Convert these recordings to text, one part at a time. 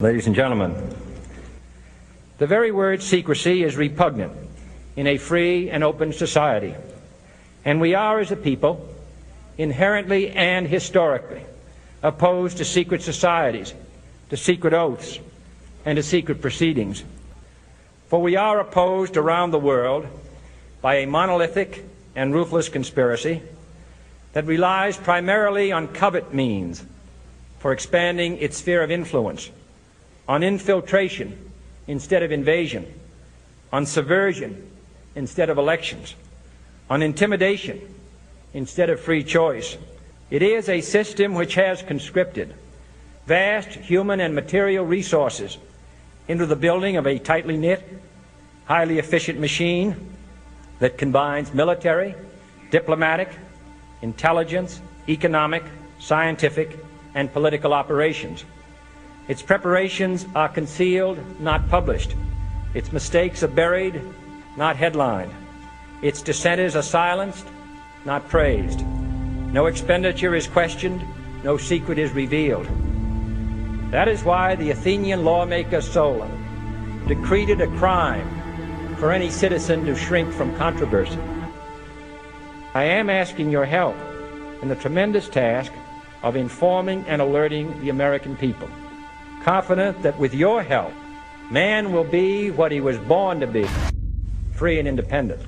Ladies and gentlemen, the very word secrecy is repugnant in a free and open society, and we are, as a people, inherently and historically opposed to secret societies, to secret oaths, and to secret proceedings. For we are opposed around the world by a monolithic and ruthless conspiracy that relies primarily on covert means for expanding its sphere of influence, on infiltration instead of invasion, on subversion instead of elections, on intimidation instead of free choice. It is a system which has conscripted vast human and material resources into the building of a tightly knit, highly efficient machine that combines military, diplomatic, intelligence, economic, scientific, and political operations. Its preparations are concealed, not published. Its mistakes are buried, not headlined. Its dissenters are silenced, not praised. No expenditure is questioned, no secret is revealed. That is why the Athenian lawmaker Solon decreed it a crime for any citizen to shrink from controversy. I am asking your help in the tremendous task of informing and alerting the American people, confident that with your help, man will be what he was born to be, free and independent.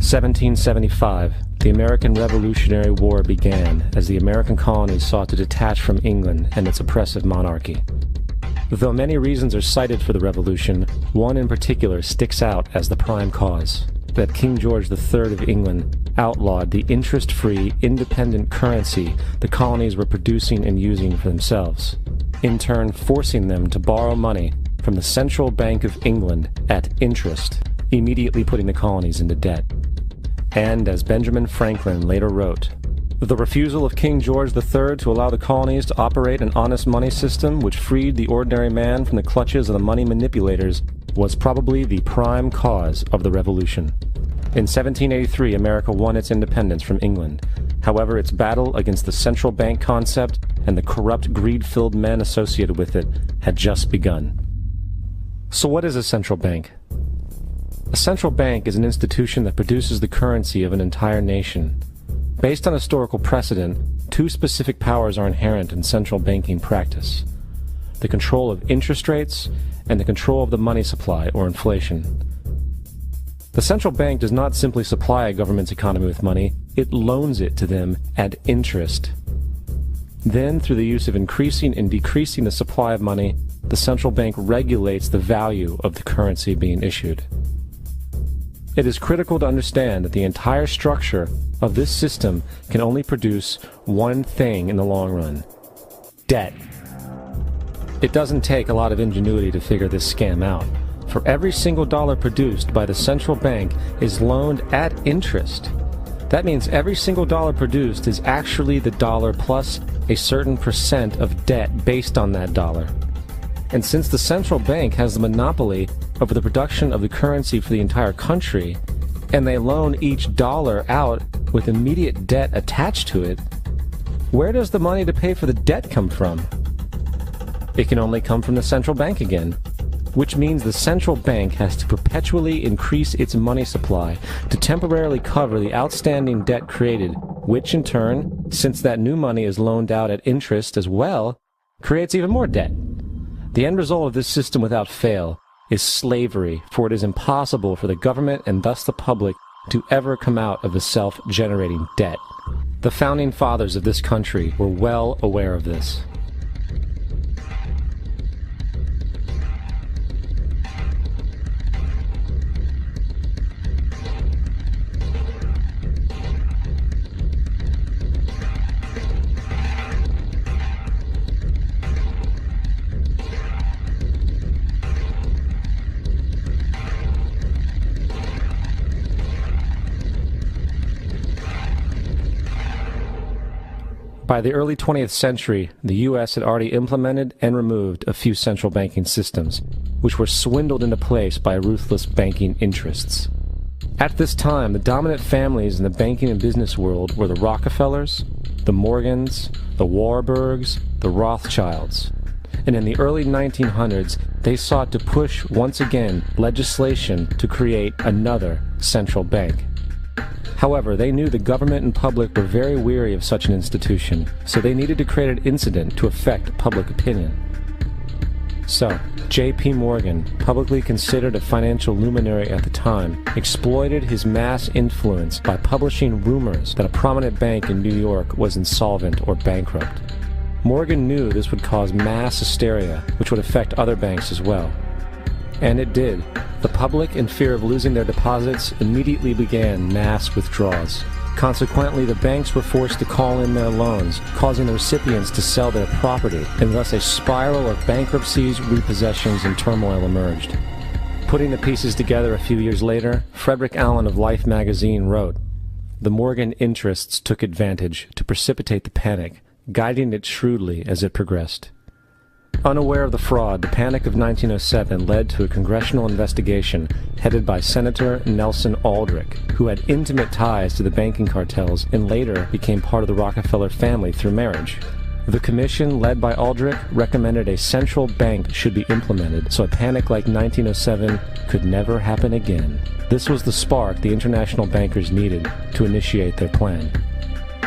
(1775), the American Revolutionary War began as the American colonies sought to detach from England and its oppressive monarchy. Though many reasons are cited for the revolution, one in particular sticks out as the prime cause: that King George III of England outlawed the interest-free, independent currency the colonies were producing and using for themselves, in turn forcing them to borrow money from the Central Bank of England at interest, immediately putting the colonies into debt. And, as Benjamin Franklin later wrote, the refusal of King George III to allow the colonies to operate an honest money system which freed the ordinary man from the clutches of the money manipulators was probably the prime cause of the Revolution. In 1783, America won its independence from England. However, its battle against the central bank concept and the corrupt, greed-filled men associated with it had just begun. So what is a central bank? A central bank is an institution that produces the currency of an entire nation. Based on historical precedent, two specific powers are inherent in central banking practice: the control of interest rates and the control of the money supply, or inflation. The central bank does not simply supply a government's economy with money, it loans it to them at interest. Then, through the use of increasing and decreasing the supply of money, the central bank regulates the value of the currency being issued. It is critical to understand that the entire structure of this system can only produce one thing in the long run: debt. It doesn't take a lot of ingenuity to figure this scam out. For every single dollar produced by the central bank is loaned at interest. That means every single dollar produced is actually the dollar plus a certain percent of debt based on that dollar. And since the central bank has the monopoly over the production of the currency for the entire country, and they loan each dollar out with immediate debt attached to it, where does the money to pay for the debt come from? It can only come from the central bank again, which means the central bank has to perpetually increase its money supply to temporarily cover the outstanding debt created, which in turn, since that new money is loaned out at interest as well, creates even more debt. The end result of this system without fail is slavery, for it is impossible for the government and thus the public to ever come out of the self-generating debt. The founding fathers of this country were well aware of this. By the early 20th century, the U.S. had already implemented and removed a few central banking systems, which were swindled into place by ruthless banking interests. At this time, the dominant families in the banking and business world were the Rockefellers, the Morgans, the Warburgs, the Rothschilds. And in the early 1900s, they sought to push once again legislation to create another central bank. However, they knew the government and public were very weary of such an institution, so they needed to create an incident to affect public opinion. So, J.P. Morgan, publicly considered a financial luminary at the time, exploited his mass influence by publishing rumors that a prominent bank in New York was insolvent or bankrupt. Morgan knew this would cause mass hysteria, which would affect other banks as well. And it did. The public, in fear of losing their deposits, immediately began mass withdrawals. Consequently, the banks were forced to call in their loans, causing the recipients to sell their property, and thus a spiral of bankruptcies, repossessions, and turmoil emerged. Putting the pieces together a few years later, Frederick Allen of Life magazine wrote, "The Morgan interests took advantage to precipitate the panic, guiding it shrewdly as it progressed." Unaware of the fraud, the Panic of 1907 led to a congressional investigation headed by Senator Nelson Aldrich, who had intimate ties to the banking cartels and later became part of the Rockefeller family through marriage. The commission, led by Aldrich, recommended a central bank should be implemented so a panic like 1907 could never happen again. This was the spark the international bankers needed to initiate their plan.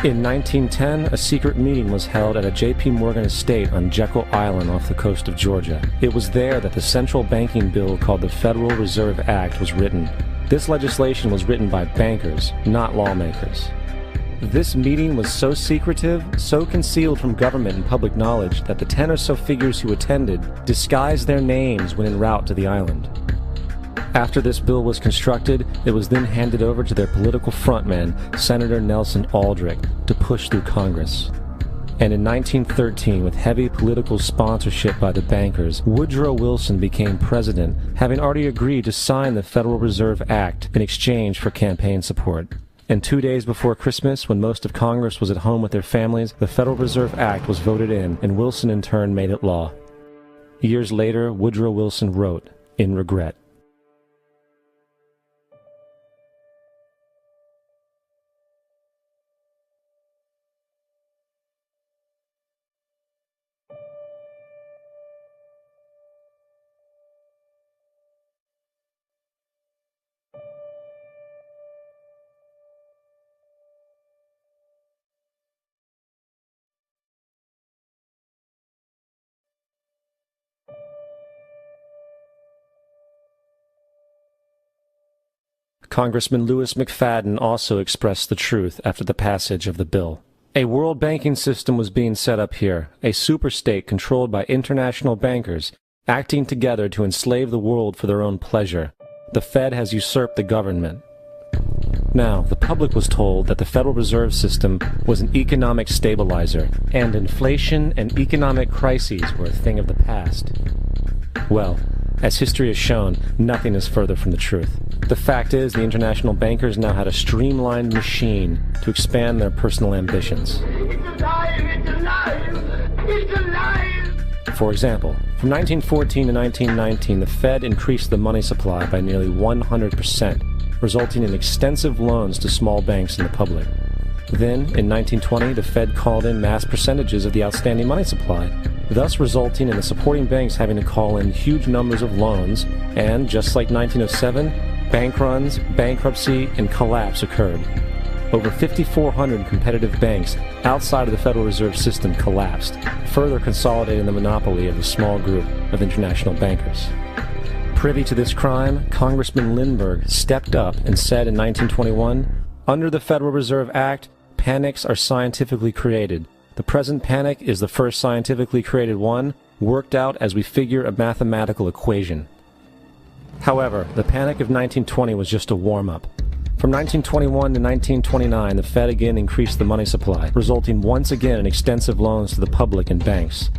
In 1910, a secret meeting was held at a J.P. Morgan estate on Jekyll Island off the coast of Georgia. It was there that the central banking bill called the Federal Reserve Act was written. This legislation was written by bankers, not lawmakers. This meeting was so secretive, so concealed from government and public knowledge that the 10 or so figures who attended disguised their names when en route to the island. After this bill was constructed, it was then handed over to their political frontman, Senator Nelson Aldrich, to push through Congress. And in 1913, with heavy political sponsorship by the bankers, Woodrow Wilson became president, having already agreed to sign the Federal Reserve Act in exchange for campaign support. And 2 days before Christmas, when most of Congress was at home with their families, the Federal Reserve Act was voted in, and Wilson in turn made it law. Years later, Woodrow Wilson wrote, in regret, Congressman Louis McFadden also expressed the truth after the passage of the bill. A world banking system was being set up here, a superstate controlled by international bankers, acting together to enslave the world for their own pleasure. The Fed has usurped the government. Now, the public was told that the Federal Reserve System was an economic stabilizer, and inflation and economic crises were a thing of the past. Well, as history has shown, nothing is further from the truth. The fact is, the international bankers now had a streamlined machine to expand their personal ambitions. It's alive! It's alive! It's alive! For example, from 1914 to 1919, the Fed increased the money supply by nearly 100%, resulting in extensive loans to small banks and the public. Then, in 1920, the Fed called in mass percentages of the outstanding money supply, thus resulting in the supporting banks having to call in huge numbers of loans, and, just like 1907, bank runs, bankruptcy, and collapse occurred. Over 5,400 competitive banks outside of the Federal Reserve System collapsed, further consolidating the monopoly of a small group of international bankers. Privy to this crime, Congressman Lindbergh stepped up and said in 1921, "Under the Federal Reserve Act, panics are scientifically created. The present panic is the first scientifically created one, worked out as we figure a mathematical equation." However, the panic of 1920 was just a warm-up. From 1921 to 1929, the Fed again increased the money supply, resulting once again in extensive loans to the public and banks.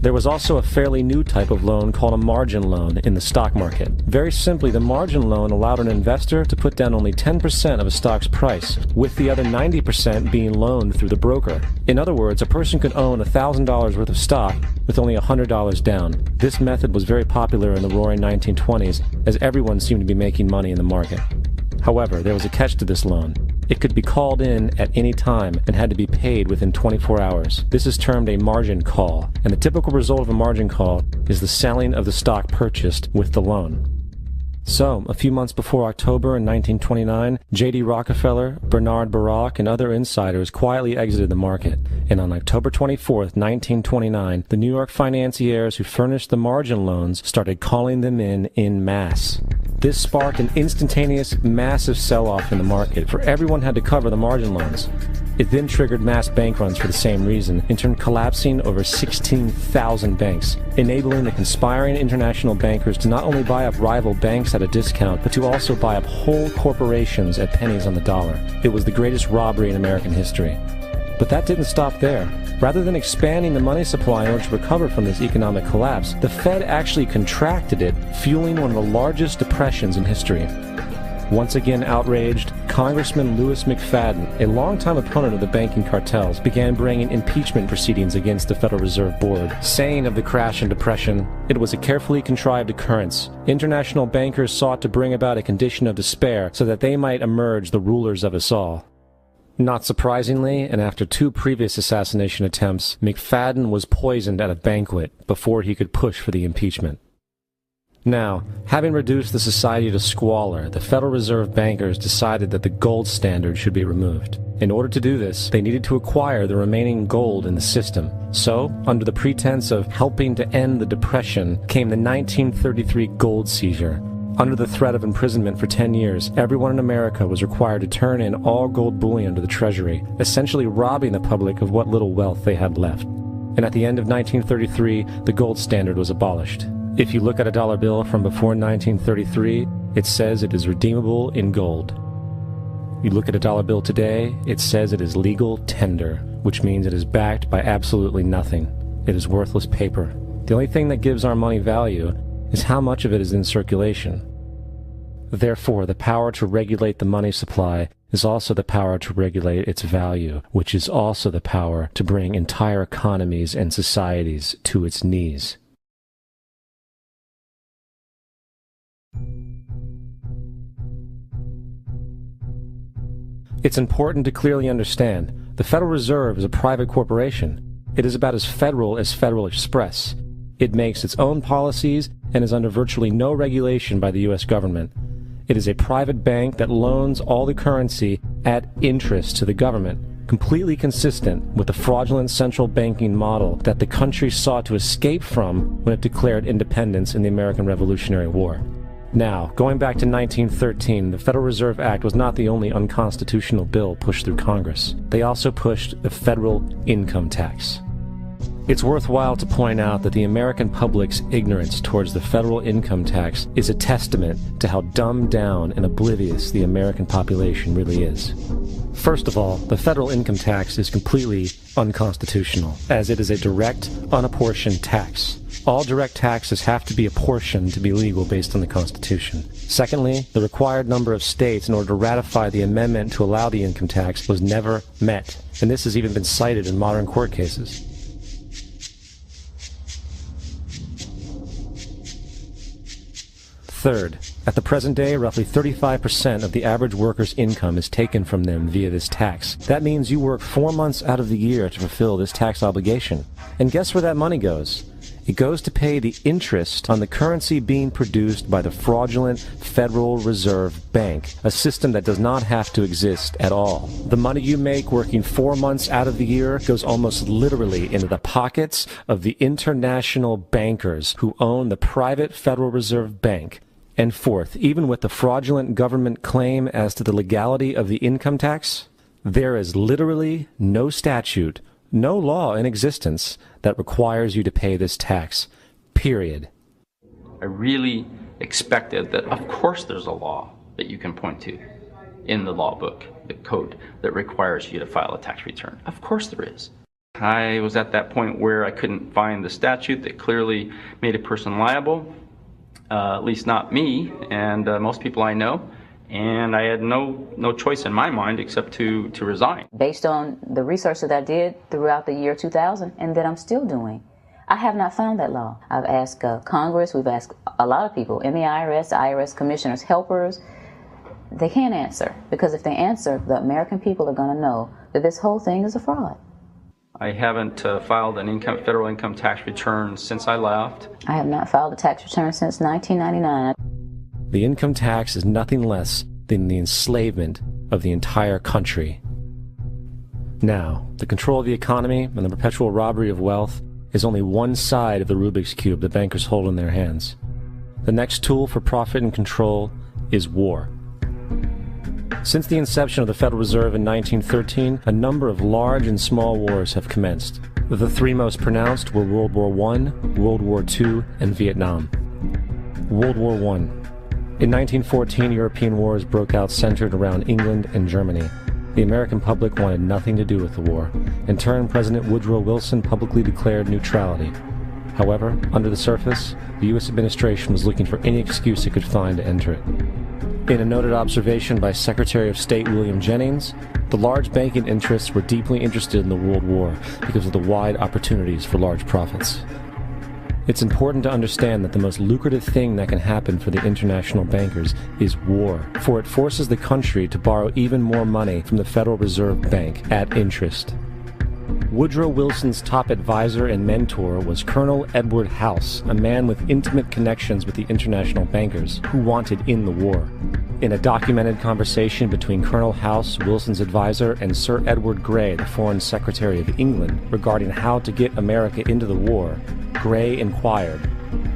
There was also a fairly new type of loan called a margin loan in the stock market. Very simply, the margin loan allowed an investor to put down only 10% of a stock's price, with the other 90% being loaned through the broker. In other words, a person could own $1,000 worth of stock with only $100 down. This method was very popular in the roaring 1920s, as everyone seemed to be making money in the market. However, there was a catch to this loan. It could be called in at any time and had to be paid within 24 hours. This is termed a margin call, and the typical result of a margin call is the selling of the stock purchased with the loan. So, a few months before October in 1929, J.D. Rockefeller, Bernard Baruch, and other insiders quietly exited the market. And on October 24, 1929, the New York financiers who furnished the margin loans started calling them in masse. This sparked an instantaneous, massive sell-off in the market, for everyone had to cover the margin loans. It then triggered mass bank runs for the same reason, in turn collapsing over 16,000 banks, enabling the conspiring international bankers to not only buy up rival banks at a discount, but to also buy up whole corporations at pennies on the dollar. It was the greatest robbery in American history. But that didn't stop there. Rather than expanding the money supply in order to recover from this economic collapse, the Fed actually contracted it, fueling one of the largest depressions in history. Once again outraged, Congressman Louis McFadden, a longtime opponent of the banking cartels, began bringing impeachment proceedings against the Federal Reserve Board, saying of the crash and depression, it was a carefully contrived occurrence. International bankers sought to bring about a condition of despair so that they might emerge the rulers of us all. Not surprisingly, and after 2 previous assassination attempts, McFadden was poisoned at a banquet before he could push for the impeachment. Now, having reduced the society to squalor, the Federal Reserve bankers decided that the gold standard should be removed. In order to do this, they needed to acquire the remaining gold in the system. So, under the pretense of helping to end the Depression, came the 1933 gold seizure. Under the threat of imprisonment for 10 years, everyone in America was required to turn in all gold bullion to the Treasury, essentially robbing the public of what little wealth they had left. And at the end of 1933, the gold standard was abolished. If you look at a dollar bill from before 1933, it says it is redeemable in gold. You look at a dollar bill today, it says it is legal tender, which means it is backed by absolutely nothing. It is worthless paper. The only thing that gives our money value is how much of it is in circulation. Therefore, the power to regulate the money supply is also the power to regulate its value, which is also the power to bring entire economies and societies to its knees. It's important to clearly understand, the Federal Reserve is a private corporation. It is about as Federal Express. It makes its own policies and is under virtually no regulation by the U.S. government. It is a private bank that loans all the currency at interest to the government, completely consistent with the fraudulent central banking model that the country sought to escape from when it declared independence in the American Revolutionary War. Now, going back to 1913, the Federal Reserve Act was not the only unconstitutional bill pushed through Congress. They also pushed the federal income tax. It's worthwhile to point out that the American public's ignorance towards the federal income tax is a testament to how dumbed down and oblivious the American population really is. First of all, the federal income tax is completely unconstitutional, as it is a direct, unapportioned tax. All direct taxes have to be apportioned to be legal based on the Constitution. Secondly, the required number of states in order to ratify the amendment to allow the income tax was never met, and this has even been cited in modern court cases. Third, at the present day, roughly 35% of the average worker's income is taken from them via this tax. That means you work 4 months out of the year to fulfill this tax obligation. And guess where that money goes? It goes to pay the interest on the currency being produced by the fraudulent Federal Reserve Bank, a system that does not have to exist at all. The money you make working 4 months out of the year goes almost literally into the pockets of the international bankers who own the private Federal Reserve Bank. And fourth, even with the fraudulent government claim as to the legality of the income tax, there is literally no statute, no law in existence that requires you to pay this tax, period. I really expected that, of course there's a law that you can point to in the law book, the code, that requires you to file a tax return. Of course there is. I was at that point where I couldn't find the statute that clearly made a person liable, at least not me and most people I know, and I had no choice in my mind except to resign. Based on the research that I did throughout the year 2000 and that I'm still doing, I have not found that law. I've asked Congress, we've asked a lot of people in the IRS commissioners, helpers. They can't answer, because if they answer, the American people are going to know that this whole thing is a fraud. I haven't filed an federal income tax return since I left. I have not filed a tax return since 1999. The income tax is nothing less than the enslavement of the entire country. Now, the control of the economy and the perpetual robbery of wealth is only one side of the Rubik's Cube the bankers hold in their hands. The next tool for profit and control is war. Since the inception of the Federal Reserve in 1913, a number of large and small wars have commenced. The three most pronounced were World War I, World War II, and Vietnam. World War I. In 1914, European wars broke out centered around England and Germany. The American public wanted nothing to do with the war. In turn, President Woodrow Wilson publicly declared neutrality. However, under the surface, the U.S. administration was looking for any excuse it could find to enter it. In a noted observation by Secretary of State William Jennings, the large banking interests were deeply interested in the World War because of the wide opportunities for large profits. It's important to understand that the most lucrative thing that can happen for the international bankers is war, for it forces the country to borrow even more money from the Federal Reserve Bank at interest. Woodrow Wilson's top advisor and mentor was Colonel Edward House, a man with intimate connections with the international bankers who wanted in the war. In a documented conversation between Colonel House, Wilson's advisor, and Sir Edward Grey, the Foreign Secretary of England, regarding how to get America into the war, Grey inquired,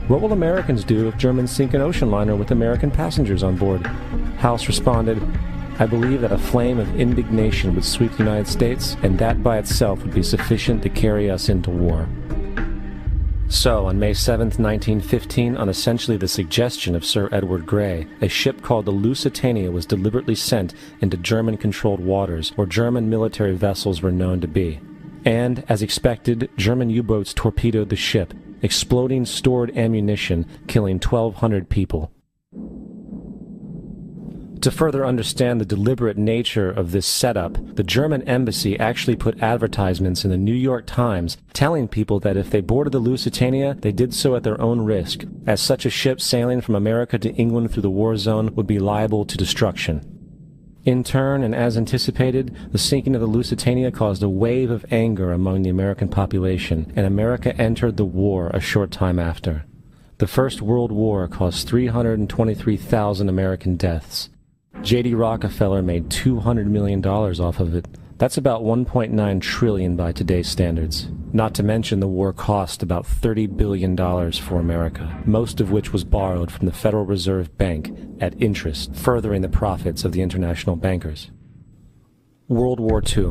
"What will Americans do if Germans sink an ocean liner with American passengers on board?" House responded, "I believe that a flame of indignation would sweep the United States, and that by itself would be sufficient to carry us into war." So, on May 7, 1915, on essentially the suggestion of Sir Edward Grey, a ship called the Lusitania was deliberately sent into German-controlled waters, where German military vessels were known to be. And, as expected, German U-boats torpedoed the ship, exploding stored ammunition, killing 1,200 people. To further understand the deliberate nature of this setup, the German embassy actually put advertisements in the New York Times telling people that if they boarded the Lusitania, they did so at their own risk, as such a ship sailing from America to England through the war zone would be liable to destruction. In turn, and as anticipated, the sinking of the Lusitania caused a wave of anger among the American population, and America entered the war a short time after. The First World War caused 323,000 American deaths. J.D. Rockefeller made $200 million off of it. That's about $1.9 trillion by today's standards. Not to mention the war cost about $30 billion for America, most of which was borrowed from the Federal Reserve Bank at interest, furthering the profits of the international bankers. World War II.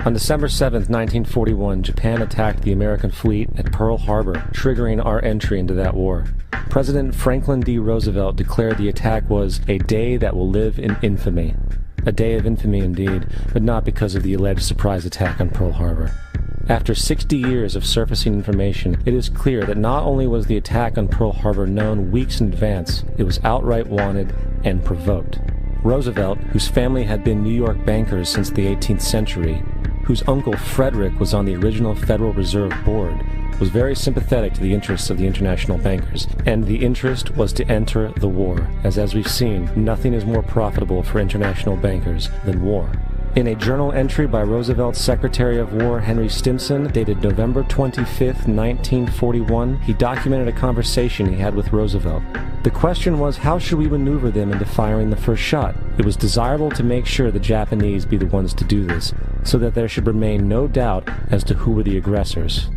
On December 7, 1941, Japan attacked the American fleet at Pearl Harbor, triggering our entry into that war. President Franklin D. Roosevelt declared the attack was a day that will live in infamy. A day of infamy indeed, but not because of the alleged surprise attack on Pearl Harbor. After 60 years of surfacing information, it is clear that not only was the attack on Pearl Harbor known weeks in advance, it was outright wanted and provoked. Roosevelt, whose family had been New York bankers since the 18th century, whose uncle Frederick was on the original Federal Reserve Board, was very sympathetic to the interests of the international bankers, and the interest was to enter the war, as we've seen, nothing is more profitable for international bankers than war. In a journal entry by Roosevelt's Secretary of War Henry Stimson, dated November 25, 1941, he documented a conversation he had with Roosevelt. The question was, how should we maneuver them into firing the first shot? It was desirable to make sure the Japanese be the ones to do this, so that there should remain no doubt as to who were the aggressors.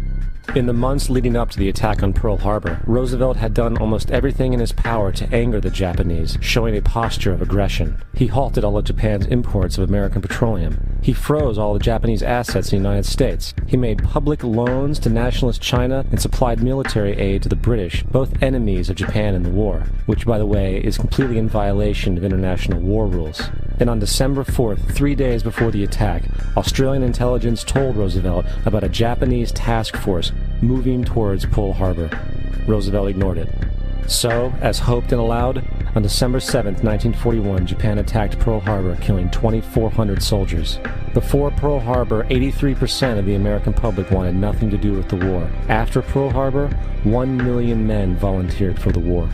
In the months leading up to the attack on Pearl Harbor, Roosevelt had done almost everything in his power to anger the Japanese, showing a posture of aggression. He halted all of Japan's imports of American petroleum. He froze all the Japanese assets in the United States. He made public loans to nationalist China and supplied military aid to the British, both enemies of Japan in the war, which, by the way, is completely in violation of international war rules. And on December 4th, 3 days before the attack, Australian intelligence told Roosevelt about a Japanese task force moving towards Pearl Harbor. Roosevelt ignored it. So, as hoped and allowed, on December 7, 1941, Japan attacked Pearl Harbor, killing 2,400 soldiers. Before Pearl Harbor, 83% of the American public wanted nothing to do with the war. After Pearl Harbor, 1 million men volunteered for the war.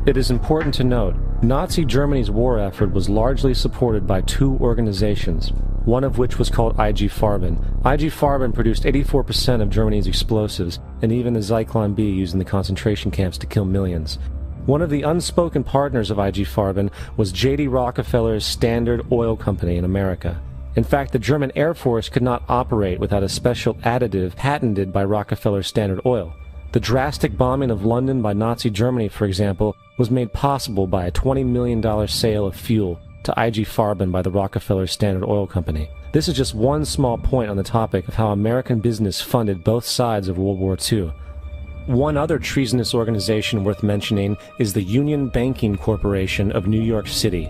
It is important to note, Nazi Germany's war effort was largely supported by two organizations, one of which was called IG Farben. IG Farben produced 84% of Germany's explosives, and even the Zyklon B used in the concentration camps to kill millions. One of the unspoken partners of IG Farben was J.D. Rockefeller's Standard Oil Company in America. In fact, the German Air Force could not operate without a special additive patented by Rockefeller's Standard Oil. The drastic bombing of London by Nazi Germany, for example, was made possible by a $20 million sale of fuel to IG Farben by the Rockefeller Standard Oil Company. This is just one small point on the topic of how American business funded both sides of World War II. One other treasonous organization worth mentioning is the Union Banking Corporation of New York City.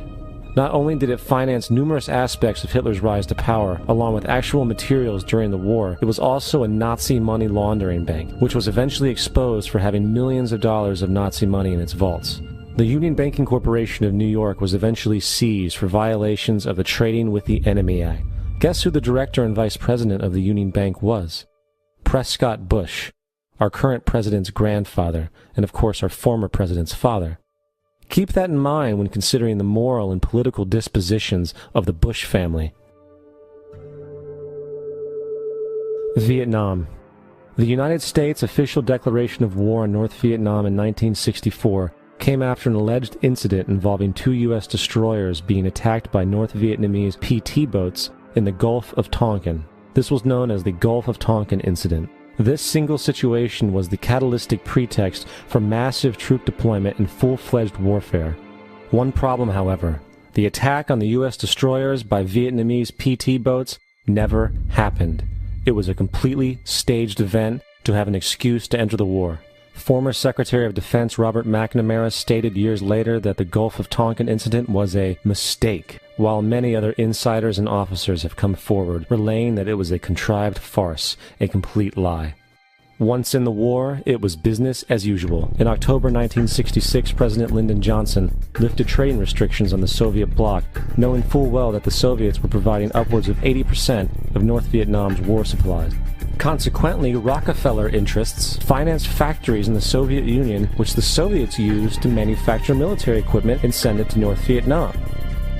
Not only did it finance numerous aspects of Hitler's rise to power, along with actual materials during the war, it was also a Nazi money laundering bank, which was eventually exposed for having millions of dollars of Nazi money in its vaults. The Union Banking Corporation of New York was eventually seized for violations of the Trading with the Enemy Act. Guess who the director and vice president of the Union Bank was? Prescott Bush, our current president's grandfather, and of course our former president's father. Keep that in mind when considering the moral and political dispositions of the Bush family. Vietnam. The United States' official declaration of war on North Vietnam in 1964 came after an alleged incident involving two U.S. destroyers being attacked by North Vietnamese PT boats in the Gulf of Tonkin. This was known as the Gulf of Tonkin incident. This single situation was the catalytic pretext for massive troop deployment and full-fledged warfare. One problem, however, the attack on the U.S. destroyers by Vietnamese PT boats never happened. It was a completely staged event to have an excuse to enter the war. Former Secretary of Defense Robert McNamara stated years later that the Gulf of Tonkin incident was a mistake, while many other insiders and officers have come forward, relaying that it was a contrived farce, a complete lie. Once in the war, it was business as usual. In October 1966, President Lyndon Johnson lifted trading restrictions on the Soviet bloc, knowing full well that the Soviets were providing upwards of 80% of North Vietnam's war supplies. Consequently, Rockefeller interests financed factories in the Soviet Union, which the Soviets used to manufacture military equipment and send it to North Vietnam.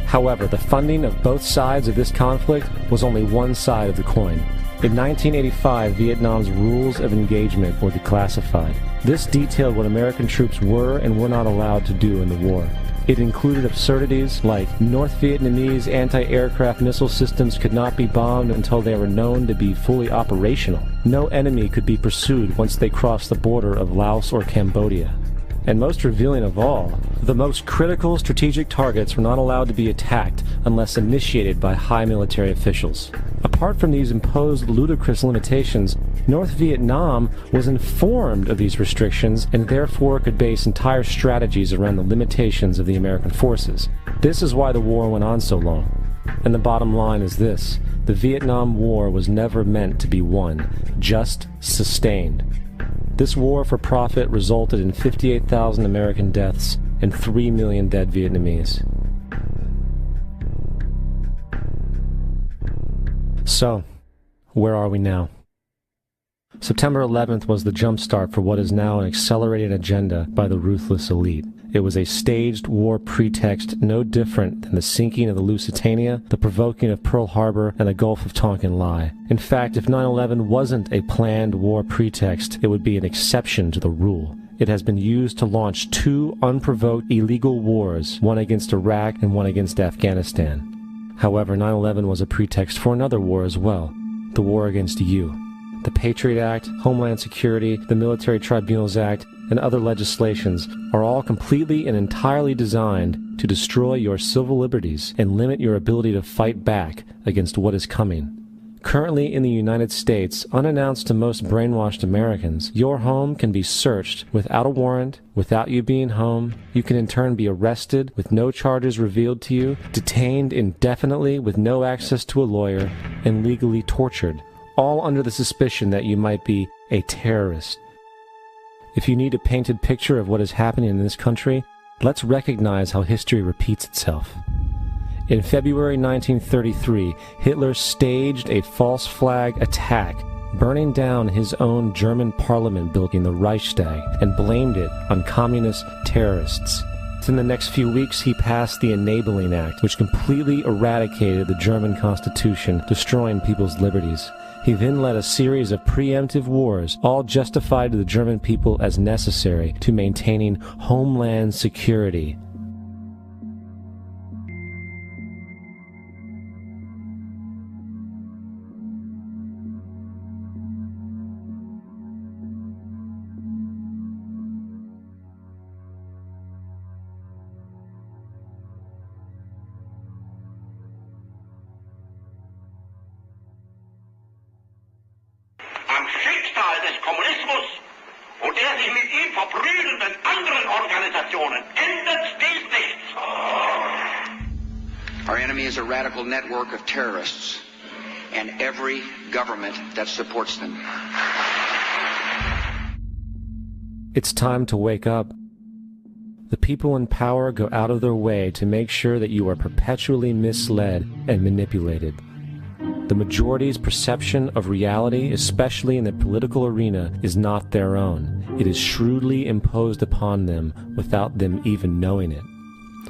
However, the funding of both sides of this conflict was only one side of the coin. In 1985, Vietnam's rules of engagement were declassified. This detailed what American troops were and were not allowed to do in the war. It included absurdities like North Vietnamese anti-aircraft missile systems could not be bombed until they were known to be fully operational. No enemy could be pursued once they crossed the border of Laos or Cambodia. And most revealing of all, the most critical strategic targets were not allowed to be attacked unless initiated by high military officials. Apart from these imposed ludicrous limitations, North Vietnam was informed of these restrictions and therefore could base entire strategies around the limitations of the American forces. This is why the war went on so long. And the bottom line is this: the Vietnam War was never meant to be won, just sustained. This war for profit resulted in 58,000 American deaths and 3 million dead Vietnamese. So, where are we now? September 11th was the jumpstart for what is now an accelerated agenda by the ruthless elite. It was a staged war pretext no different than the sinking of the Lusitania, the provoking of Pearl Harbor, and the Gulf of Tonkin lie. In fact, if 9/11 wasn't a planned war pretext, it would be an exception to the rule. It has been used to launch two unprovoked illegal wars, one against Iraq and one against Afghanistan. However, 9/11 was a pretext for another war as well, the war against you. The Patriot Act, Homeland Security, the Military Tribunals Act, and other legislations are all completely and entirely designed to destroy your civil liberties and limit your ability to fight back against what is coming. Currently in the United States, unannounced to most brainwashed Americans, your home can be searched without a warrant, without you being home. You can in turn be arrested with no charges revealed to you, detained indefinitely with no access to a lawyer, and legally tortured, all under the suspicion that you might be a terrorist. If you need a painted picture of what is happening in this country, let's recognize how history repeats itself. In February 1933, Hitler staged a false flag attack, burning down his own German parliament building, the Reichstag, and blamed it on communist terrorists. In the next few weeks, he passed the Enabling Act, which completely eradicated the German Constitution, destroying people's liberties. He then led a series of preemptive wars, all justified to the German people as necessary to maintaining homeland security. Am Schicksal des Kommunismus und der sich mit ihm verbrüdernden anderen Organisationen ändert dies nichts. Our enemy is a radical network of terrorists and every government that supports them. It's time to wake up. The people in power go out of their way to make sure that you are perpetually misled and manipulated. The majority's perception of reality, especially in the political arena, is not their own. It is shrewdly imposed upon them without them even knowing it.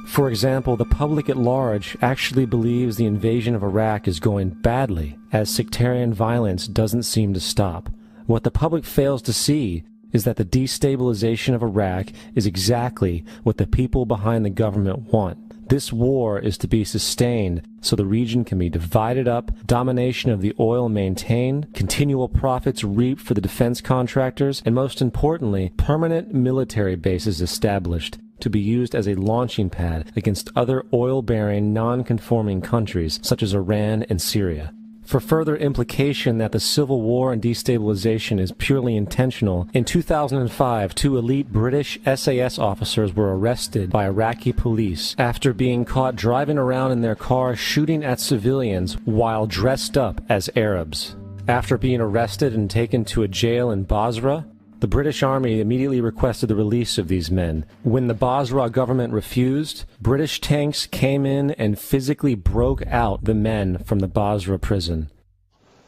For example, the public at large actually believes the invasion of Iraq is going badly, as sectarian violence doesn't seem to stop. What the public fails to see is that the destabilization of Iraq is exactly what the people behind the government want. This war is to be sustained so the region can be divided up, domination of the oil maintained, continual profits reaped for the defense contractors, and most importantly, permanent military bases established to be used as a launching pad against other oil-bearing, non-conforming countries such as Iran and Syria. For further implication that the civil war and destabilization is purely intentional, in 2005, 2 elite British SAS officers were arrested by Iraqi police after being caught driving around in their car shooting at civilians while dressed up as Arabs. After being arrested and taken to a jail in Basra, the British Army immediately requested the release of these men. When the Basra government refused, British tanks came in and physically broke out the men from the Basra prison.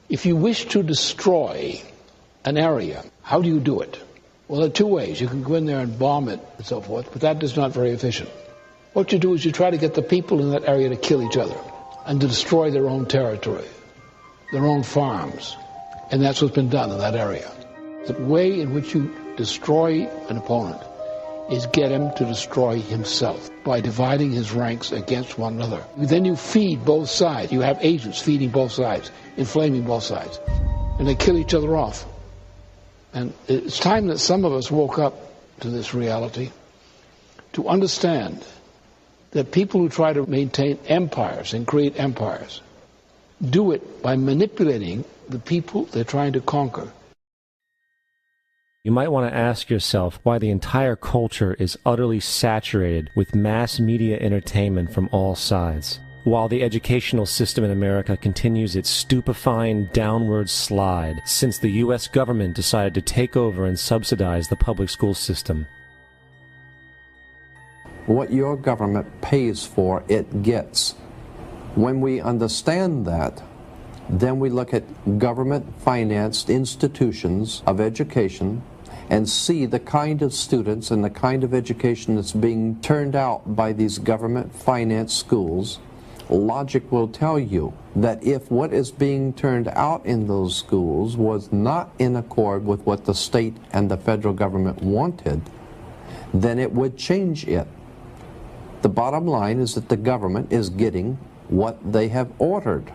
If you wish to destroy an area, how do you do it? Well, there are 2 ways. You can go in there and bomb it and so forth, but that is not very efficient. What you do is you try to get the people in that area to kill each other and to destroy their own territory, their own farms. And that's what's been done in that area. The way in which you destroy an opponent is get him to destroy himself by dividing his ranks against one another. Then you feed both sides. You have agents feeding both sides, inflaming both sides, and they kill each other off. And it's time that some of us woke up to this reality, to understand that people who try to maintain empires and create empires do it by manipulating the people they're trying to conquer. You might want to ask yourself why the entire culture is utterly saturated with mass media entertainment from all sides, while the educational system in America continues its stupefying downward slide since the U.S. government decided to take over and subsidize the public school system. What your government pays for, it gets. When we understand that, then we look at government-financed institutions of education and see the kind of students and the kind of education that's being turned out by these government-financed schools. Logic will tell you that if what is being turned out in those schools was not in accord with what the state and the federal government wanted, then it would change it. The bottom line is that the government is getting what they have ordered.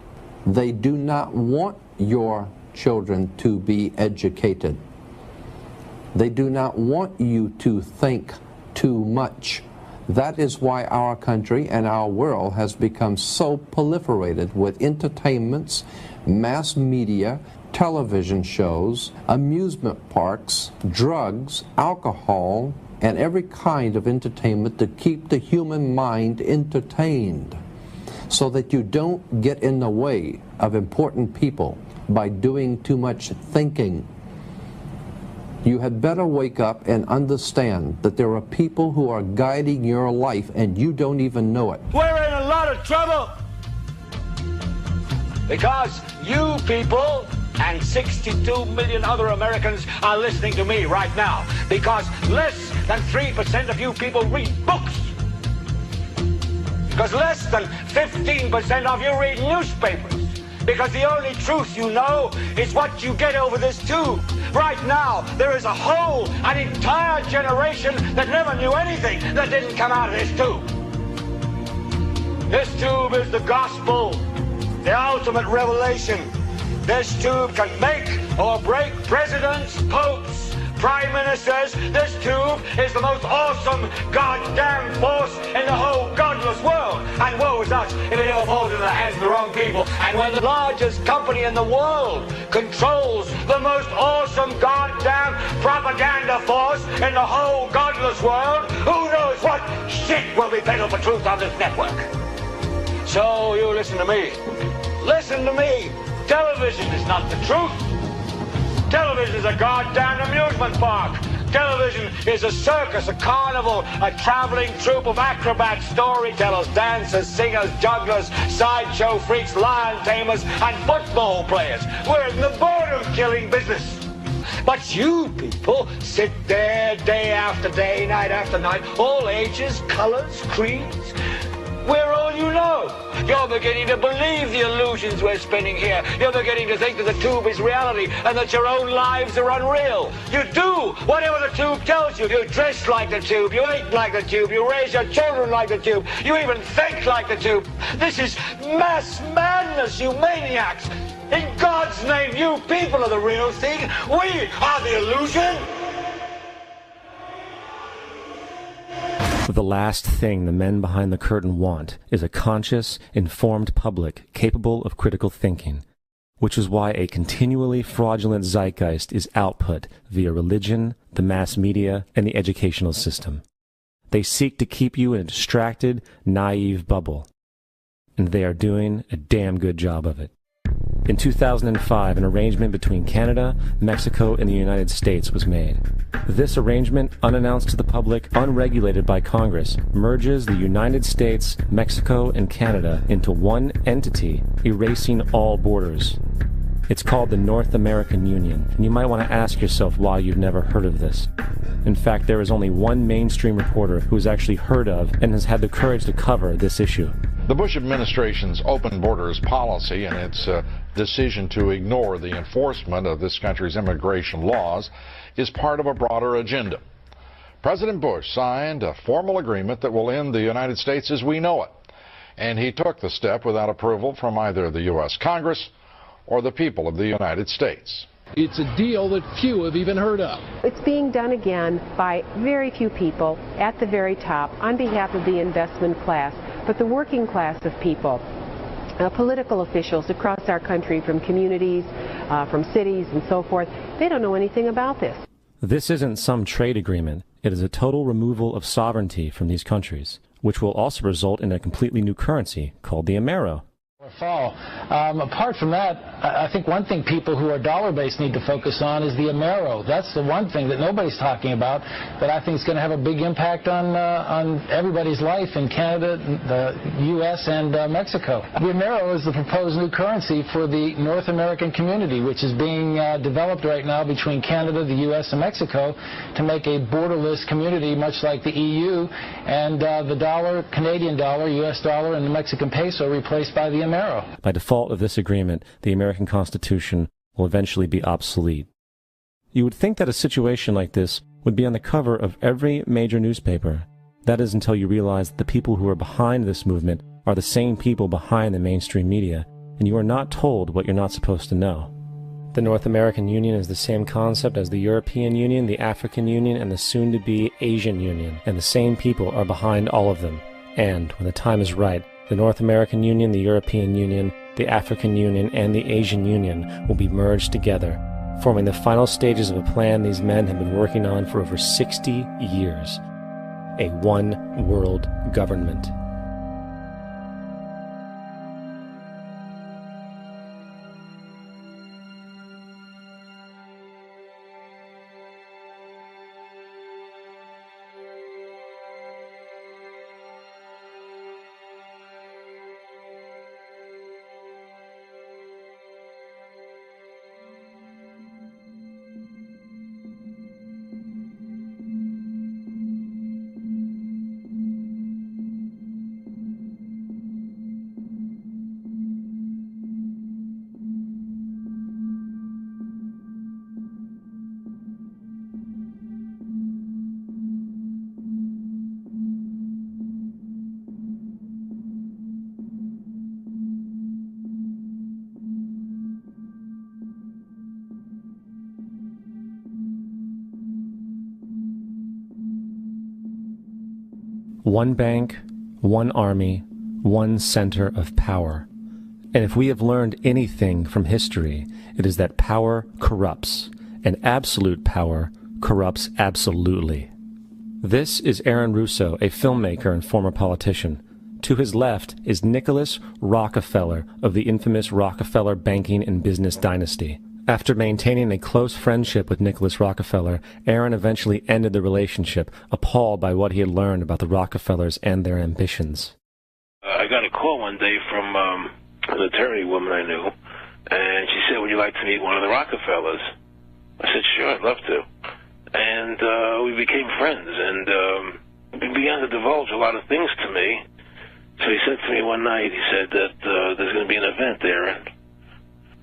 They do not want your children to be educated. They do not want you to think too much. That is why our country and our world has become so proliferated with entertainments, mass media, television shows, amusement parks, drugs, alcohol, and every kind of entertainment to keep the human mind entertained, so that you don't get in the way of important people by doing too much thinking. You had better wake up and understand that there are people who are guiding your life and you don't even know it. We're in a lot of trouble because you people and 62 million other Americans are listening to me right now, because less than 3% of you people read books, because less than 15% of you read newspapers, because the only truth you know is what you get over this tube. Right now, there is an entire generation that never knew anything that didn't come out of this tube. This tube is the gospel, the ultimate revelation. This tube can make or break presidents, popes, prime ministers. This tube is the most awesome goddamn force in the whole godless world. And woe is us if it ever falls into the hands of the wrong people. And when the largest company in the world controls the most awesome goddamn propaganda force in the whole godless world, who knows what shit will be peddled for truth on this network. So you listen to me. Listen to me. Television is not the truth. Television is a goddamn amusement park. Television is a circus, a carnival, a traveling troupe of acrobats, storytellers, dancers, singers, jugglers, sideshow freaks, lion tamers, and football players. We're in the boredom-killing business. But you people sit there day after day, night after night, all ages, colors, creeds. We're all you know. You're beginning to believe the illusions we're spinning here. You're beginning to think that the tube is reality and that your own lives are unreal. You do whatever the tube tells you. You dress like the tube. You eat like the tube. You raise your children like the tube. You even think like the tube. This is mass madness, you maniacs. In God's name, you people are the real thing. We are the illusion. The last thing the men behind the curtain want is a conscious, informed public capable of critical thinking, which is why a continually fraudulent zeitgeist is output via religion, the mass media, and the educational system. They seek to keep you in a distracted, naive bubble, and they are doing a damn good job of it. In 2005, an arrangement between Canada, Mexico, and the United States was made. This arrangement, unannounced to the public, unregulated by Congress, merges the United States, Mexico, and Canada into one entity, erasing all borders. It's called the North American Union, and you might want to ask yourself why you've never heard of this. In fact, there is only one mainstream reporter who has actually heard of and has had the courage to cover this issue. The Bush administration's open borders policy and its decision to ignore the enforcement of this country's immigration laws is part of a broader agenda. President Bush signed a formal agreement that will end the United States as we know it, and he took the step without approval from either the U.S. Congress or the people of the United States. It's a deal that few have even heard of. It's being done again by very few people at the very top on behalf of the investment class, but the working class of people, political officials across our country, from communities, from cities and so forth, they don't know anything about this. This isn't some trade agreement. It is a total removal of sovereignty from these countries, which will also result in a completely new currency called the Amero. Fall. Apart from that, I think one thing people who are dollar-based need to focus on is the Amero. That's the one thing that nobody's talking about that I think is going to have a big impact on everybody's life in Canada, the U.S., and Mexico. The Amero is the proposed new currency for the North American community, which is being developed right now between Canada, the U.S., and Mexico to make a borderless community, much like the EU, and the dollar, Canadian dollar, U.S. dollar, and the Mexican peso replaced by the Amero. By default of this agreement, the American Constitution will eventually be obsolete. You would think that a situation like this would be on the cover of every major newspaper. That is until you realize that the people who are behind this movement are the same people behind the mainstream media, and you are not told what you're not supposed to know. The North American Union is the same concept as the European Union, the African Union, and the soon-to-be Asian Union, and the same people are behind all of them. And, when the time is right, the North American Union, the European Union, the African Union, and the Asian Union will be merged together, forming the final stages of a plan these men have been working on for over 60 years. A one-world government. One bank, one army, one center of power. And if we have learned anything from history, it is that power corrupts, and absolute power corrupts absolutely. This is Aaron Russo, a filmmaker and former politician. To his left is Nicholas Rockefeller of the infamous Rockefeller banking and business dynasty. After maintaining a close friendship with Nicholas Rockefeller, Aaron eventually ended the relationship, appalled by what he had learned about the Rockefellers and their ambitions. I got a call one day from an attorney woman I knew, and she said, "Would you like to meet one of the Rockefellers?" I said, "Sure, I'd love to." And we became friends, and he began to divulge a lot of things to me. So he said to me one night, he said that there's going to be an event, Aaron.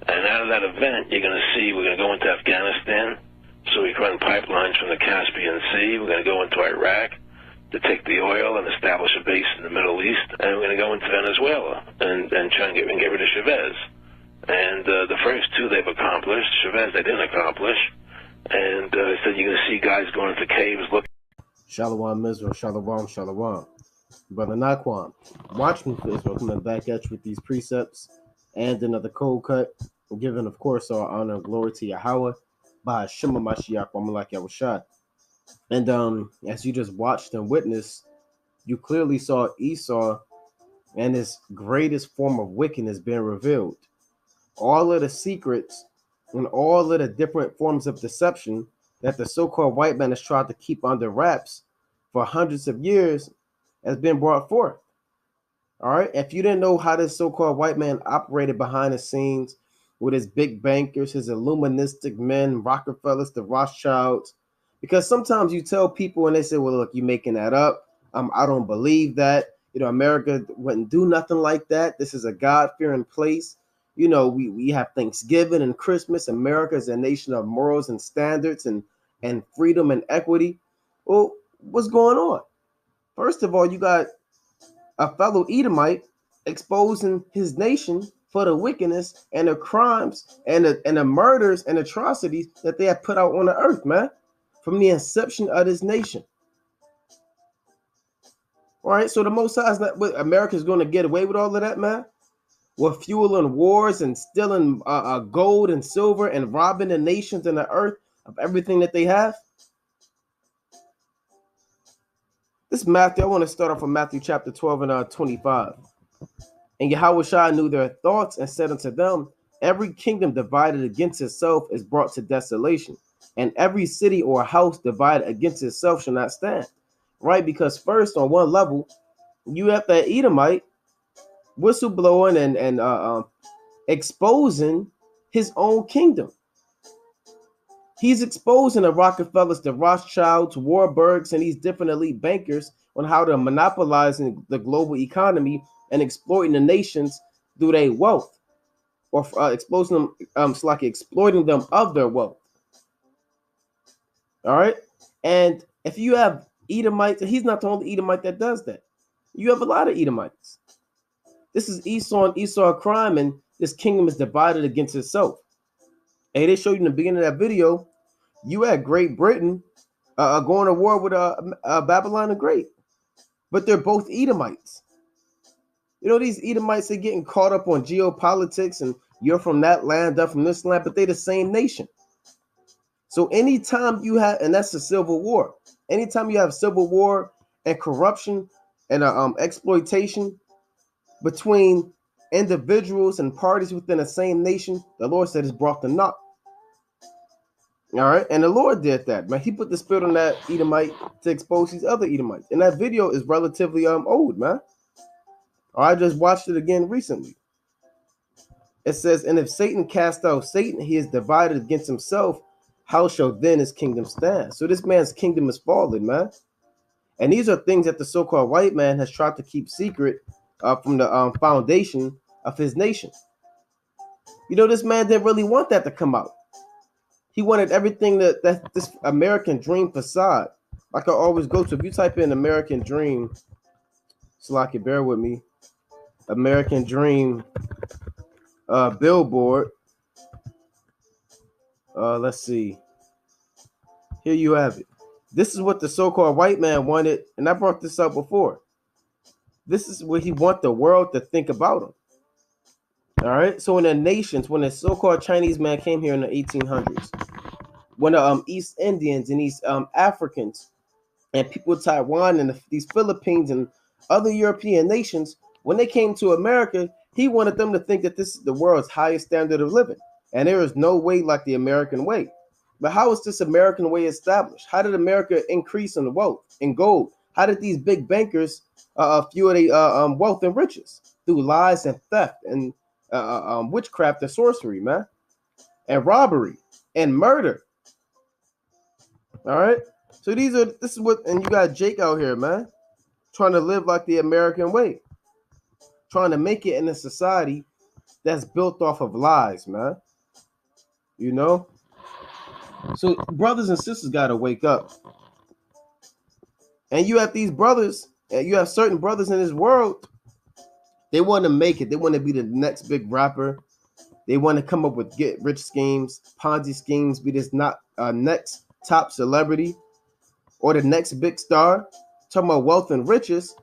And out of that event, you're going to see we're going to go into Afghanistan, so we can run pipelines from the Caspian Sea. We're going to go into Iraq to take the oil and establish a base in the Middle East. And we're going to go into Venezuela and try and get rid of Chavez. And the first two they've accomplished. Chavez they didn't accomplish. And he said you're going to see guys going into caves looking. Shalom Israel, Shalom, Shalom. Brother Naquan, watch me for Israel coming back at you with these precepts and another cold cut, giving, of course, our honor and glory to Yahweh by Shema Mashiach, Amalek Yahushua. And as you just watched and witnessed, you clearly saw Esau and his greatest form of wickedness being revealed. All of the secrets and all of the different forms of deception that the so-called white man has tried to keep under wraps for hundreds of years has been brought forth. All right. If you didn't know how this so-called white man operated behind the scenes with his big bankers, his illuministic men, Rockefellers, the Rothschilds, because sometimes you tell people and they say, well, look, you're making that up. I don't believe that. America wouldn't do nothing like that. This is a God-fearing place. We have Thanksgiving and Christmas. America is a nation of morals and standards and freedom and equity. Well, what's going on? First of all, you got a fellow Edomite exposing his nation for the wickedness and the crimes and the murders and atrocities that they have put out on the earth, man, from the inception of this nation. All right, so the Most High is not, America's going to get away with all of that, man? With fueling wars and stealing gold and silver and robbing the nations and the earth of everything that they have? This Matthew, I want to start off with Matthew chapter 12 and 25. And Yahushua knew their thoughts and said unto them, every kingdom divided against itself is brought to desolation, and every city or house divided against itself shall not stand. Right? Because first, on one level, you have that Edomite whistleblowing and exposing his own kingdom. He's exposing the Rockefellers, the Rothschilds, Warburgs, and these different elite bankers on how to monopolize the global economy and exploiting the nations through their wealth, or exploiting them of their wealth. All right, and if you have Edomites, he's not the only Edomite that does that. You have a lot of Edomites. This is Esau and Esau crime, and this kingdom is divided against itself. And they showed you in the beginning of that video, you had Great Britain going to war with Babylon the Great. But they're both Edomites. You know, these Edomites, they're getting caught up on geopolitics, and you're from that land, I'm from this land, but they're the same nation. So anytime you have, and that's the civil war, anytime you have civil war and corruption and exploitation between individuals and parties within the same nation, the Lord said it's brought to naught. All right, and the Lord did that, man. He put the spirit on that Edomite to expose these other Edomites. And that video is relatively old, man. I just watched it again recently. It says, and if Satan cast out Satan, he is divided against himself. How shall then his kingdom stand? So this man's kingdom is fallen, man. And these are things that the so-called white man has tried to keep secret from the foundation of his nation. You know, this man didn't really want that to come out. He wanted everything that this American dream facade. Like I always go to, if you type in American dream, so I can bear with me, American dream billboard. Let's see. Here you have it. This is what the so-called white man wanted, and I brought this up before. This is what he wants the world to think about him. All right. So in the nations, when the so-called Chinese man came here in the 1800s, when the East Indians and these Africans and people of Taiwan and these Philippines and other European nations, when they came to America, he wanted them to think that this is the world's highest standard of living. And there is no way like the American way. But how is this American way established? How did America increase in wealth and gold? How did these big bankers fuel their wealth and riches? Through lies and theft and witchcraft and sorcery, man. And robbery and murder. All right. So this is what, and you got Jake out here, man, trying to live like the American way, trying to make it in a society that's built off of lies, man. You know? So brothers and sisters got to wake up. And you have these brothers, and you have certain brothers in this world, they want to make it. They want to be the next big rapper. They want to come up with get rich schemes, Ponzi schemes, be this next top celebrity or the next big star. Talking about wealth and riches.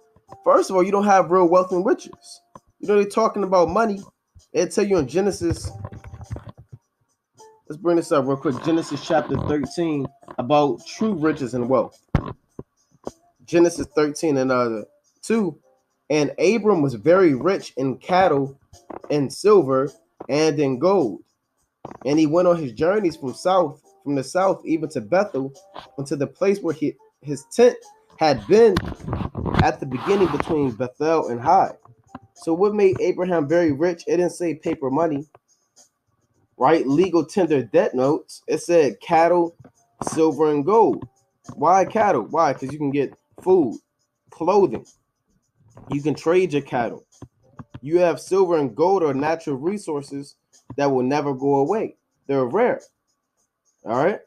First of all, you don't have real wealth and riches. You know, they're talking about money. It'll tell you in Genesis. Let's bring this up real quick. Genesis chapter 13 about true riches and wealth. Genesis 13 and 2. And Abram was very rich in cattle and silver and in gold. And he went on his journeys from the south even to Bethel, unto the place where his tent had been at the beginning between Bethel and Hai. So what made Abraham very rich? It didn't say paper money, right? Legal tender debt notes. It said cattle, silver, and gold. Why cattle? Why? Because you can get food, clothing. You can trade your cattle. You have silver and gold or natural resources that will never go away. They're rare. All right?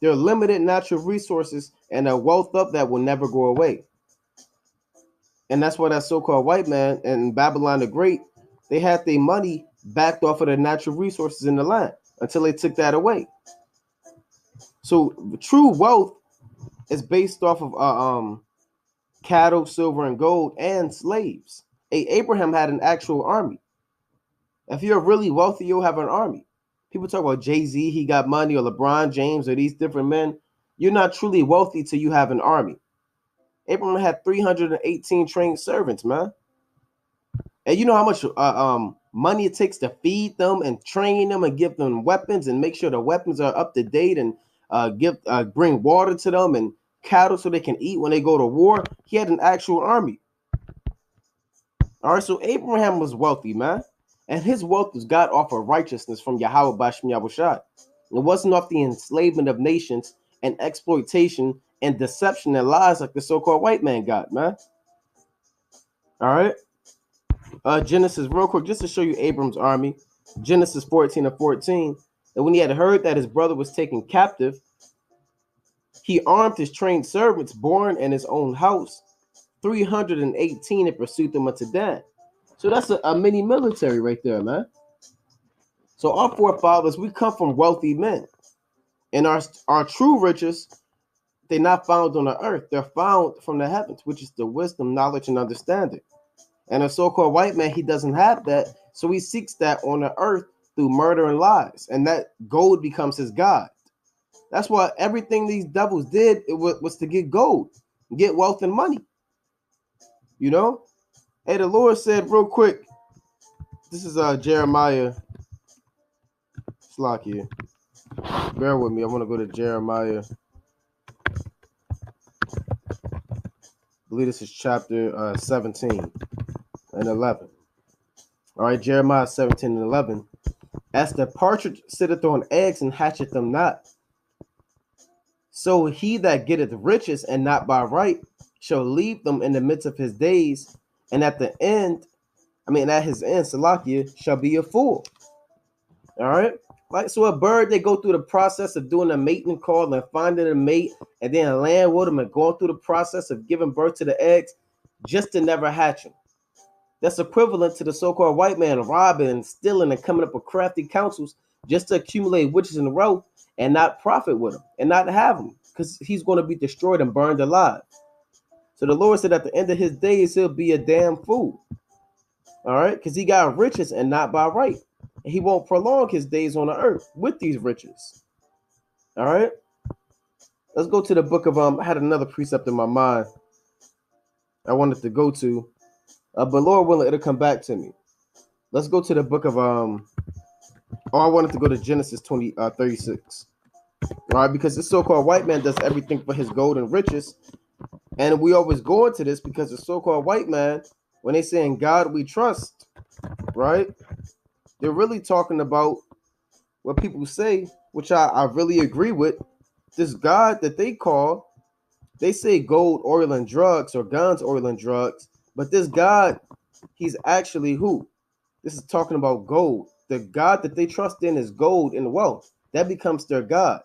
They're limited natural resources and a wealth up that will never go away. And that's why that so-called white man and Babylon the Great, they had their money backed off of the natural resources in the land until they took that away. So true wealth is based off of cattle, silver, and gold, and slaves. Abraham had an actual army. If you're really wealthy, you'll have an army. People talk about Jay-Z, he got money, or LeBron James, or these different men. You're not truly wealthy till you have an army. Abraham had 318 trained servants, man. And you know how much money it takes to feed them and train them and give them weapons and make sure the weapons are up to date and bring water to them and cattle so they can eat when they go to war. He had an actual army. All right, so Abraham was wealthy, man. And his wealth was got off of righteousness from Yahweh Bashem Yahushua. It wasn't off the enslavement of nations and exploitation and deception and lies like the so-called white man got, man. All right. Genesis, real quick, just to show you Abram's army. Genesis 14 and 14. And when he had heard that his brother was taken captive, he armed his trained servants born in his own house, 318, and pursued them unto Dan. So that's a mini military right there, man. So our forefathers, we come from wealthy men. And our true riches, they're not found on the earth. They're found from the heavens, which is the wisdom, knowledge, and understanding. And a so-called white man, he doesn't have that. So he seeks that on the earth through murder and lies. And that gold becomes his God. That's why everything these devils did, it was to get gold, get wealth and money. You know? Hey, the Lord said real quick, this is Jeremiah. Slack here. Bear with me. I want to go to Jeremiah. I believe this is chapter 17 and 11. All right, Jeremiah 17 and 11. As the partridge sitteth on eggs and hatcheth them not, so he that getteth riches and not by right shall leave them in the midst of his days, and at his end, Salakia, shall be a fool. All right? Like, so a bird, they go through the process of doing a mating call and finding a mate, and then land with them and going through the process of giving birth to the eggs just to never hatch them. That's equivalent to the so-called white man robbing and stealing and coming up with crafty counsels just to accumulate riches and wealth and not profit with them and not have them, because he's going to be destroyed and burned alive. So the Lord said at the end of his days, he'll be a damn fool. All right? Because he got riches and not by right. And he won't prolong his days on the earth with these riches. All right? Let's go to the book of, I had another precept in my mind I wanted to go to. But Lord willing, it'll come back to me. Let's go to the book of, I wanted to go to Genesis 36. All right, because this so-called white man does everything for his gold and riches. And we always go into this because the so-called white man, when they say in God we trust, right? They're really talking about what people say, which I really agree with. This God that they call, they say gold, oil, and drugs, or guns, oil, and drugs. But this God, he's actually who? This is talking about gold. The God that they trust in is gold and wealth. That becomes their God.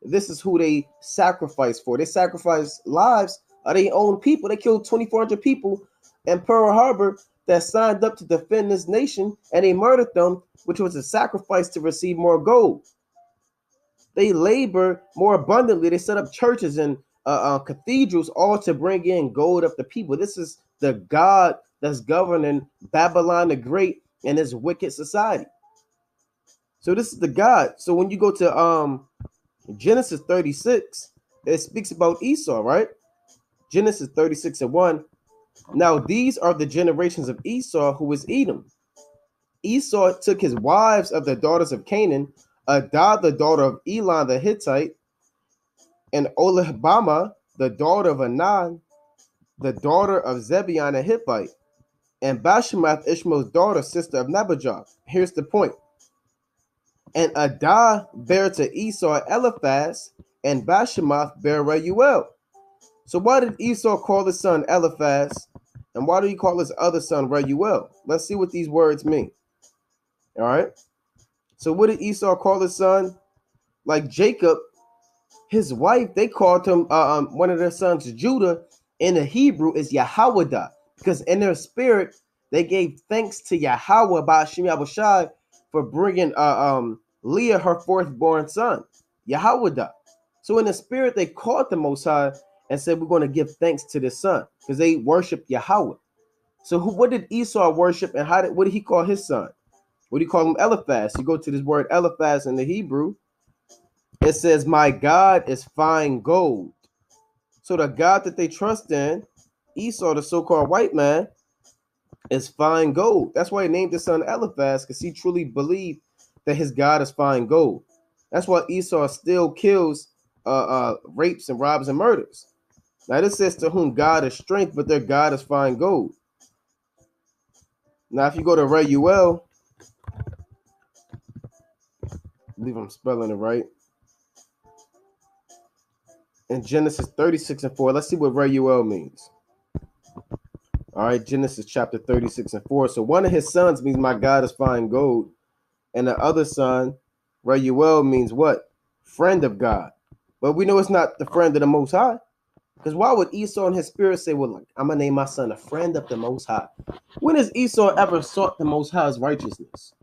This is who they sacrifice for. They sacrifice lives of their own people. They killed 2,400 people in Pearl Harbor that signed up to defend this nation, and they murdered them, which was a sacrifice to receive more gold. They labor more abundantly. They set up churches and cathedrals, all to bring in gold of the people. This is the God that's governing Babylon the Great and his wicked society. So this is the God. So when you go to Genesis 36, it speaks about Esau, right? Genesis 36 and 1. Now these are the generations of Esau, who was Edom. Esau took his wives of the daughters of Canaan, Adah, the daughter of Elon the Hittite, and Oholibamah, the daughter of Anan, the daughter of Zebeon the Hittite, and Bashemath, Ishmael's daughter, sister of Nebajoth. Here's the point. And Adah bare to Esau Eliphaz, and Bashemath bare Reuel. So why did Esau call his son Eliphaz, and why did he call his other son Reuel? Let's see what these words mean. All right. So what did Esau call his son? Like Jacob, his wife, they called him one of their sons Judah. In the Hebrew is Yahwadah, because in their spirit they gave thanks to Yahweh by Hashem Yahushai for bringing Leah her fourth-born son, Yahwadah. So in the spirit they called the Most High and said, we're going to give thanks to this son, because they worship Yahweh. So what did Esau worship, and what did he call his son? What do you call him? Eliphaz. You go to this word Eliphaz in the Hebrew. It says, my God is fine gold. So the God that they trust in, Esau, the so-called white man, is fine gold. That's why he named his son Eliphaz, because he truly believed that his God is fine gold. That's why Esau still kills, rapes and robs and murders. Now this says to whom God is strength, but their God is fine gold. Now if you go to Reuel, I believe I'm spelling it right. In Genesis 36 and 4, let's see what Reuel means. All right, Genesis chapter 36 and 4. So one of his sons means my God is fine gold. And the other son, Reuel, means what? Friend of God. But we know it's not the friend of the Most High. Because why would Esau in his spirit say, well, look, I'm going to name my son a friend of the Most High? When has Esau ever sought the Most High's righteousness?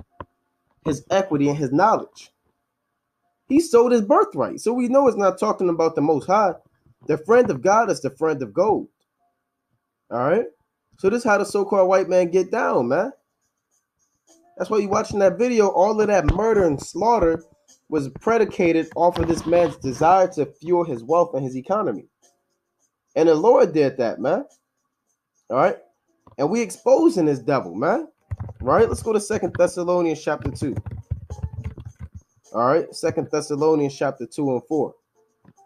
his equity, and his knowledge. He sold his birthright. So we know it's not talking about the Most High. The friend of God is the friend of gold. All right? So this is how the so-called white man get down, man. That's why you're watching that video. All of that murder and slaughter was predicated off of this man's desire to fuel his wealth and his economy. And the Lord did that, man. All right? And we exposing this devil, man. Right? Let's go to 2 Thessalonians chapter 2. All right? 2 Thessalonians chapter 2 and 4.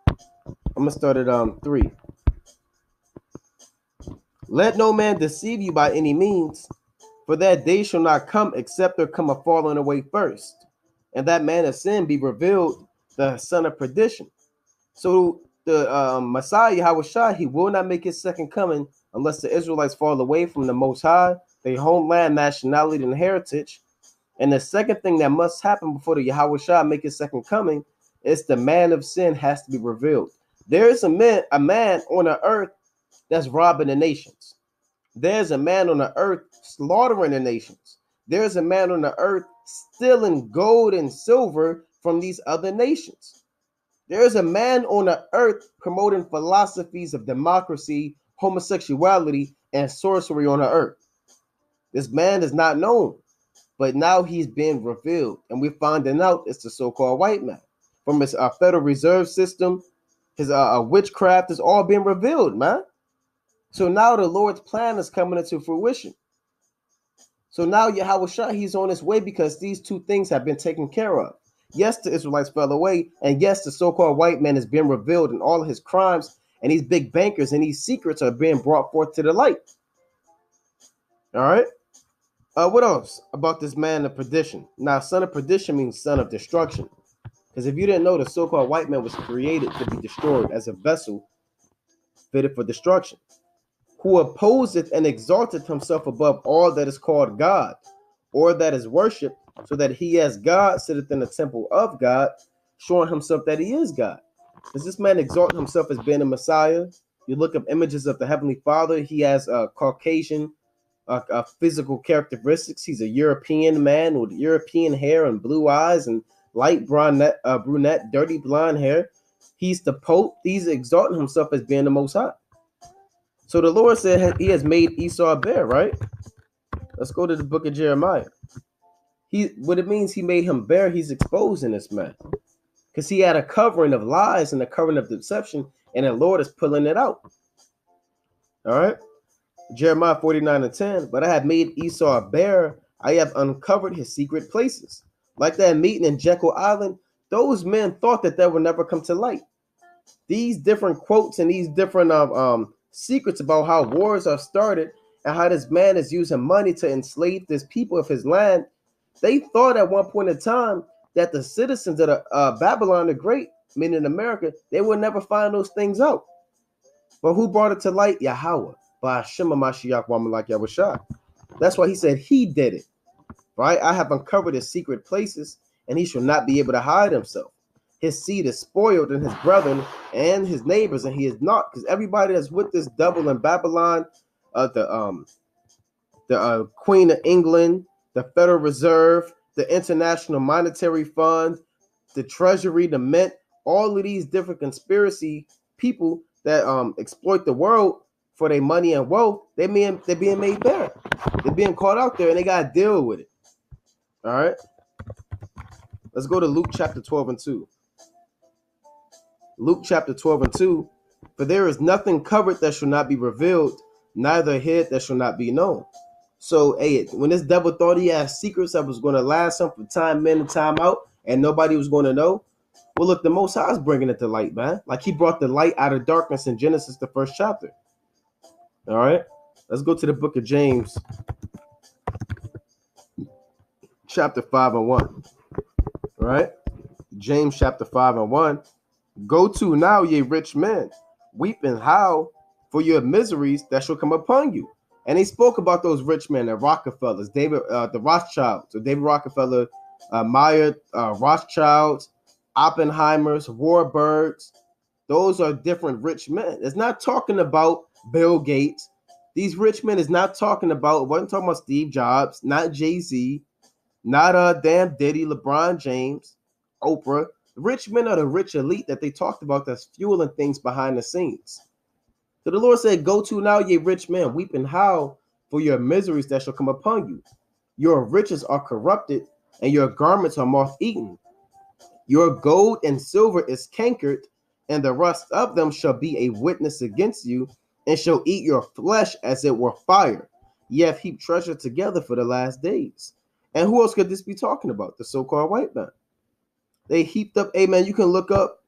I'm going to start at 3. Let no man deceive you by any means, for that day shall not come except there come a falling away first, and that man of sin be revealed, the son of perdition. So the Messiah, Yahushua, he will not make his second coming unless the Israelites fall away from the Most High, their homeland, nationality, and heritage. And the second thing that must happen before the Yahushua make his second coming is the man of sin has to be revealed. There is a man on the earth that's robbing the nations. There's a man on the earth slaughtering the nations. There's a man on the earth stealing gold and silver from these other nations. There's a man on the earth promoting philosophies of democracy, homosexuality, and sorcery on the earth. This man is not known, but now he's being revealed, and we're finding out it's the so-called white man. From his Federal Reserve System, his witchcraft is all being revealed, man. So now the Lord's plan is coming into fruition. So now Yahushua, he's on his way because these two things have been taken care of. Yes, the Israelites fell away, and yes, the so-called white man is being revealed, and all of his crimes and these big bankers and these secrets are being brought forth to the light. All right. What else about this man of perdition? Now, son of perdition means son of destruction. Because if you didn't know, the so-called white man was created to be destroyed as a vessel fitted for destruction, who opposeth and exalteth himself above all that is called God, or that is worshipped, so that he as God sitteth in the temple of God, showing himself that he is God. Does this man exalt himself as being a Messiah? You look up images of the Heavenly Father. He has a Caucasian physical characteristics. He's a European man with European hair and blue eyes and light brunette, dirty blonde hair. He's the Pope. He's exalting himself as being the Most High. So the Lord said he has made Esau a bear, right? Let's go to the book of Jeremiah. What it means, he made him bear, he's exposing this man. Because he had a covering of lies and a covering of deception, and the Lord is pulling it out. All right? Jeremiah 49:10. But I have made Esau a bear. I have uncovered his secret places. Like that meeting in Jekyll Island, those men thought that would never come to light. These different quotes and these different secrets about how wars are started and how this man is using money to enslave this people of his land. They thought at one point in time that the citizens of Babylon the Great, meaning America, they would never find those things out. But who brought it to light? Yahweh, by Hashem Mashiach Wamalak Yahushua. That's why he said he did it. Right? I have uncovered his secret places, and he shall not be able to hide himself. His seed is spoiled, and his brethren and his neighbors, and he is not, because everybody that's with this devil in Babylon, the Queen of England, the Federal Reserve, the International Monetary Fund, the Treasury, the Mint, all of these different conspiracy people that exploit the world for their money and wealth, they're being made bare. They're being caught out there, and they got to deal with it. All right? Let's go to Luke chapter 12 and 2. Luke chapter 12 and 2. For there is nothing covered that shall not be revealed, neither hid that shall not be known. So, hey, when this devil thought he had secrets that was going to last him for time in and time out, and nobody was going to know, well, look, the Most High is bringing it to light, man. Like he brought the light out of darkness in Genesis, the first chapter. All right, let's go to the book of James, chapter 5 and 1. All right, James chapter 5 and 1. Go to now, ye rich men, weep and howl for your miseries that shall come upon you. And he spoke about those rich men, the Rockefellers, the Rothschilds, so David Rockefeller, Meyer, Rothschilds, Oppenheimers, Warburgs. Those are different rich men. It's not talking about Bill Gates. These rich men is not talking about, wasn't talking about Steve Jobs, not Jay-Z. Not damn Diddy, LeBron James, Oprah. Rich men are the rich elite that they talked about that's fueling things behind the scenes. So the Lord said, go to now, ye rich men, weep and howl for your miseries that shall come upon you. Your riches are corrupted, and your garments are moth-eaten. Your gold and silver is cankered, and the rust of them shall be a witness against you, and shall eat your flesh as it were fire. Ye have heaped treasure together for the last days. And who else could this be talking about? The so-called white man. They heaped up, amen. You can look up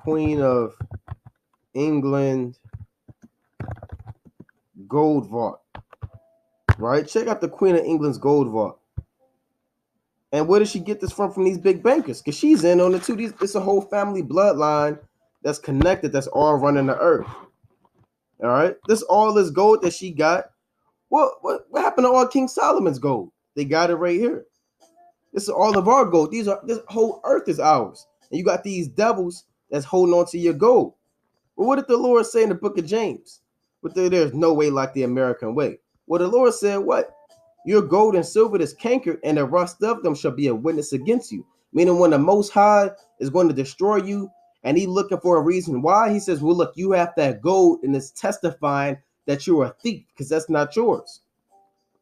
Queen of England gold vault, right? Check out the Queen of England's gold vault. And where did she get this from these big bankers? Because she's in on it too. It's a whole family bloodline that's connected, that's all running the earth. All right? All this gold that she got. What happened to all King Solomon's gold? They got it right here. This is all of our gold. This whole earth is ours. And you got these devils that's holding on to your gold. Well, what did the Lord say in the book of James? But there's no way like the American way. Well, the Lord said what? Your gold and silver is cankered, and the rust of them shall be a witness against you. Meaning when the Most High is going to destroy you, and he's looking for a reason why, he says, well, look, you have that gold, and it's testifying that you're a thief, because that's not yours.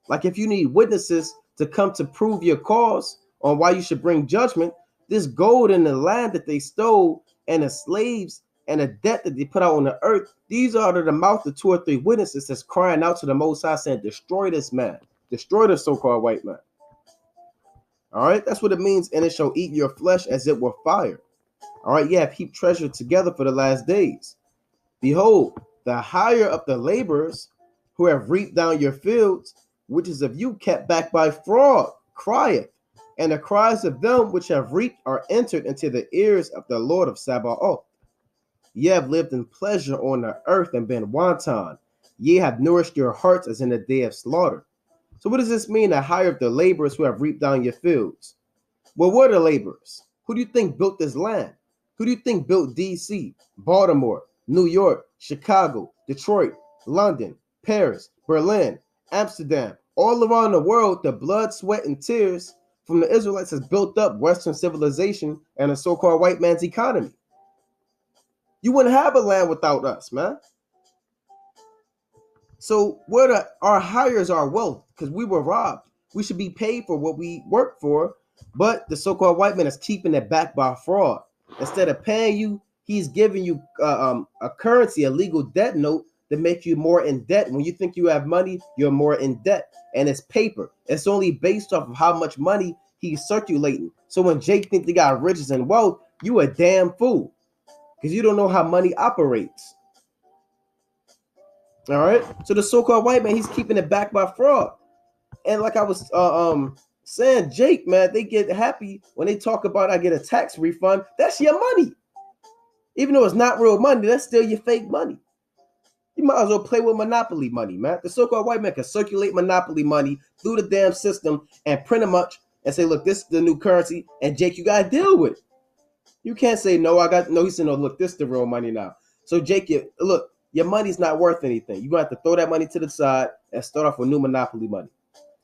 Like if you need witnesses to come to prove your cause on why you should bring judgment, this gold in the land that they stole, and the slaves, and the debt that they put out on the earth, these are the mouth of 2 or 3 witnesses that's crying out to the Most High saying, destroy this man. Destroy the so-called white man. All right, that's what it means. And it shall eat your flesh as it were fire. All right, you have heaped treasure together for the last days. Behold, the hire of the laborers who have reaped down your fields, which is of you kept back by fraud, crieth. And the cries of them which have reaped are entered into the ears of the Lord of Sabaoth. Ye have lived in pleasure on the earth and been wanton. Ye have nourished your hearts as in the day of slaughter. So what does this mean, the hire of the laborers who have reaped down your fields? Well, what are the laborers? Who do you think built this land? Who do you think built D.C., Baltimore, New York, Chicago, Detroit, London, Paris, Berlin, Amsterdam, all around the world? The blood, sweat, and tears from the Israelites has built up Western civilization and the so-called white man's economy. You wouldn't have a land without us, man. So where our hires our wealth, because we were robbed. We should be paid for what we work for, but the so-called white man is keeping it back by fraud. Instead of paying you, he's giving you a currency, a legal debt note that makes you more in debt. When you think you have money, you're more in debt, and it's paper. It's only based off of how much money he's circulating. So when Jake thinks he got riches and wealth, you a damn fool, because you don't know how money operates. All right, so the so-called white man, he's keeping it back by fraud. And like I was saying, Jake, man, they get happy when they talk about I get a tax refund. That's your money. Even though it's not real money, that's still your fake money. You might as well play with monopoly money, man. The so-called white man can circulate monopoly money through the damn system and print them up and say, look, this is the new currency, and Jake, you got to deal with it. You can't say, no, he said, no, look, this is the real money now. So Jake, look, your money's not worth anything. You're going to have to throw that money to the side and start off with new monopoly money.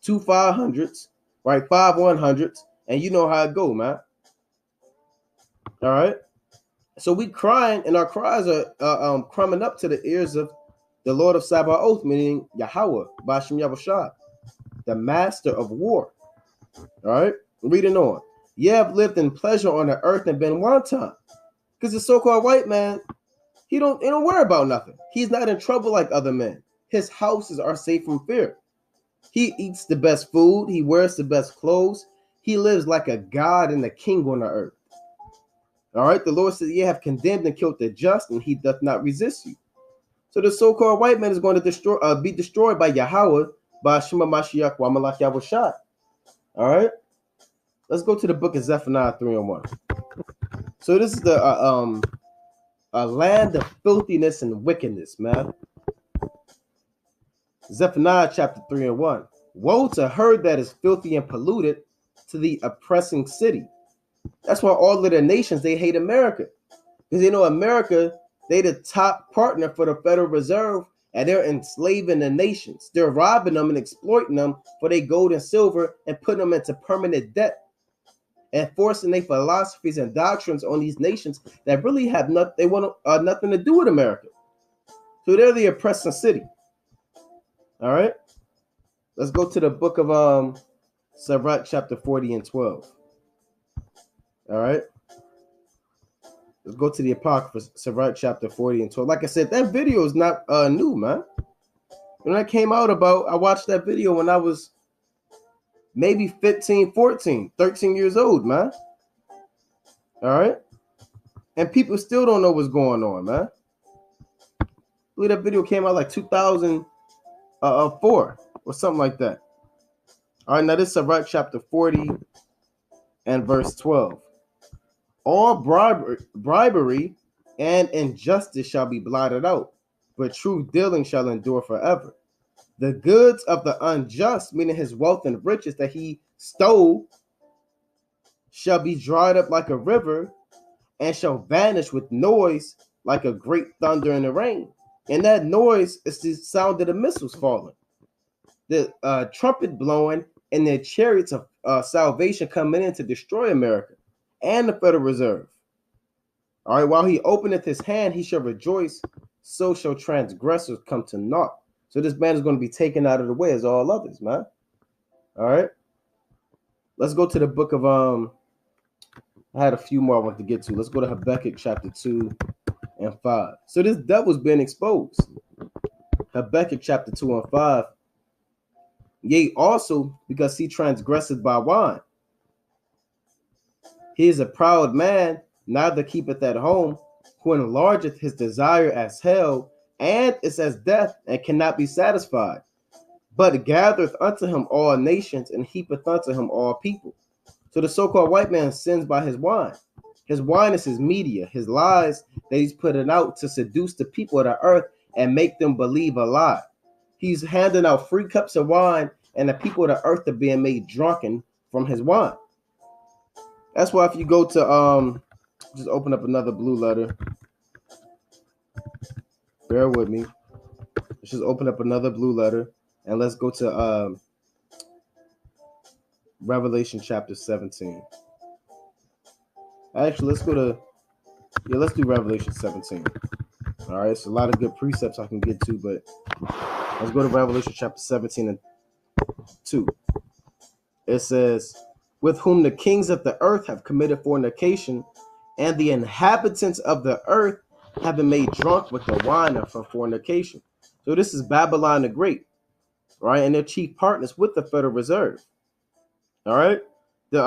2 500s, right? 5 100s, and you know how it go, man. All right? So we crying, and our cries are crumbing up to the ears of the Lord of Sabaoth, meaning Yahweh, Bashem Yahushua, the master of war. All right? Reading on. Ye have lived in pleasure on the earth and been wanton. Because the so-called white man, he don't worry about nothing. He's not in trouble like other men. His houses are safe from fear. He eats the best food. He wears the best clothes. He lives like a god and a king on the earth. All right. The Lord says, ye have condemned and killed the just, and he doth not resist you. So the so-called white man is going to be destroyed by Yahweh, by Shema Mashiach, wa Malach Yahushua. All right. Let's go to the book of Zephaniah 3:1. So this is the a land of filthiness and wickedness, man. Zephaniah chapter 3:1. Woe to her that is filthy and polluted, to the oppressing city. That's why all of the nations, they hate America. Because they know America, they the top partner for the Federal Reserve, and they're enslaving the nations. They're robbing them and exploiting them for their gold and silver and putting them into permanent debt and forcing their philosophies and doctrines on these nations that really have nothing to do with America. So they're the oppressing city. All right, let's go to the book of Sirach chapter 40 and 12. All right, let's go to the Apocrypha, Sirach chapter 40 and 12. Like I said, that video is not new, man. When that came out I watched that video when I was maybe 15, 14, 13 years old, man. All right, and people still don't know what's going on, man. I believe that video came out like 2004 or something like that. All right, now this is Sirach chapter 40 and verse 12. All bribery and injustice shall be blotted out, but true dealing shall endure forever. The goods of the unjust, meaning his wealth and riches that he stole, shall be dried up like a river and shall vanish with noise like a great thunder in the rain. And that noise is the sound of the missiles falling, the trumpet blowing, and the chariots of salvation coming in to destroy America and the Federal Reserve. All right, while he openeth his hand, he shall rejoice, so shall transgressors come to naught. So this man is going to be taken out of the way as all others, man. All right, let's go to the book of I had a few more I want to get to. Let's go to Habakkuk chapter 2 and 5. So this devil's been exposed. Habakkuk chapter 2 and 5. Yea, also because he transgresseth by wine. He is a proud man, neither keepeth at home, who enlargeth his desire as hell, and is as death, and cannot be satisfied, but gathereth unto him all nations, and heapeth unto him all people. So the so-called white man sins by his wine. His wine is his media, his lies that he's putting out to seduce the people of the earth and make them believe a lie. He's handing out free cups of wine, and the people of the earth are being made drunken from his wine. That's why if you go to just open up another blue letter. Bear with me. Let's just open up another blue letter, and let's go to Revelation chapter 17. Actually, let's do Revelation 17. All right, it's a lot of good precepts I can get to, but let's go to Revelation chapter 17 and 2. It says, with whom the kings of the earth have committed fornication, and the inhabitants of the earth have been made drunk with the wine of her fornication. So this is Babylon the Great, right? And their chief partners with the Federal Reserve. All right, the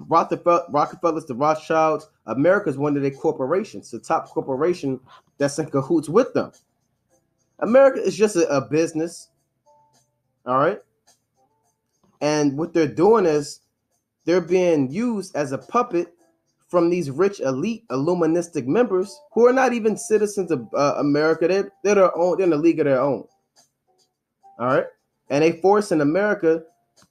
Rockefellers, the Rothschilds. America is one of their corporations, the top corporation that's in cahoots with them. America is just a business. All right, and what they're doing is they're being used as a puppet from these rich elite Illuministic members who are not even citizens of America. They're their own. They're in a league of their own. All right, and they forcing America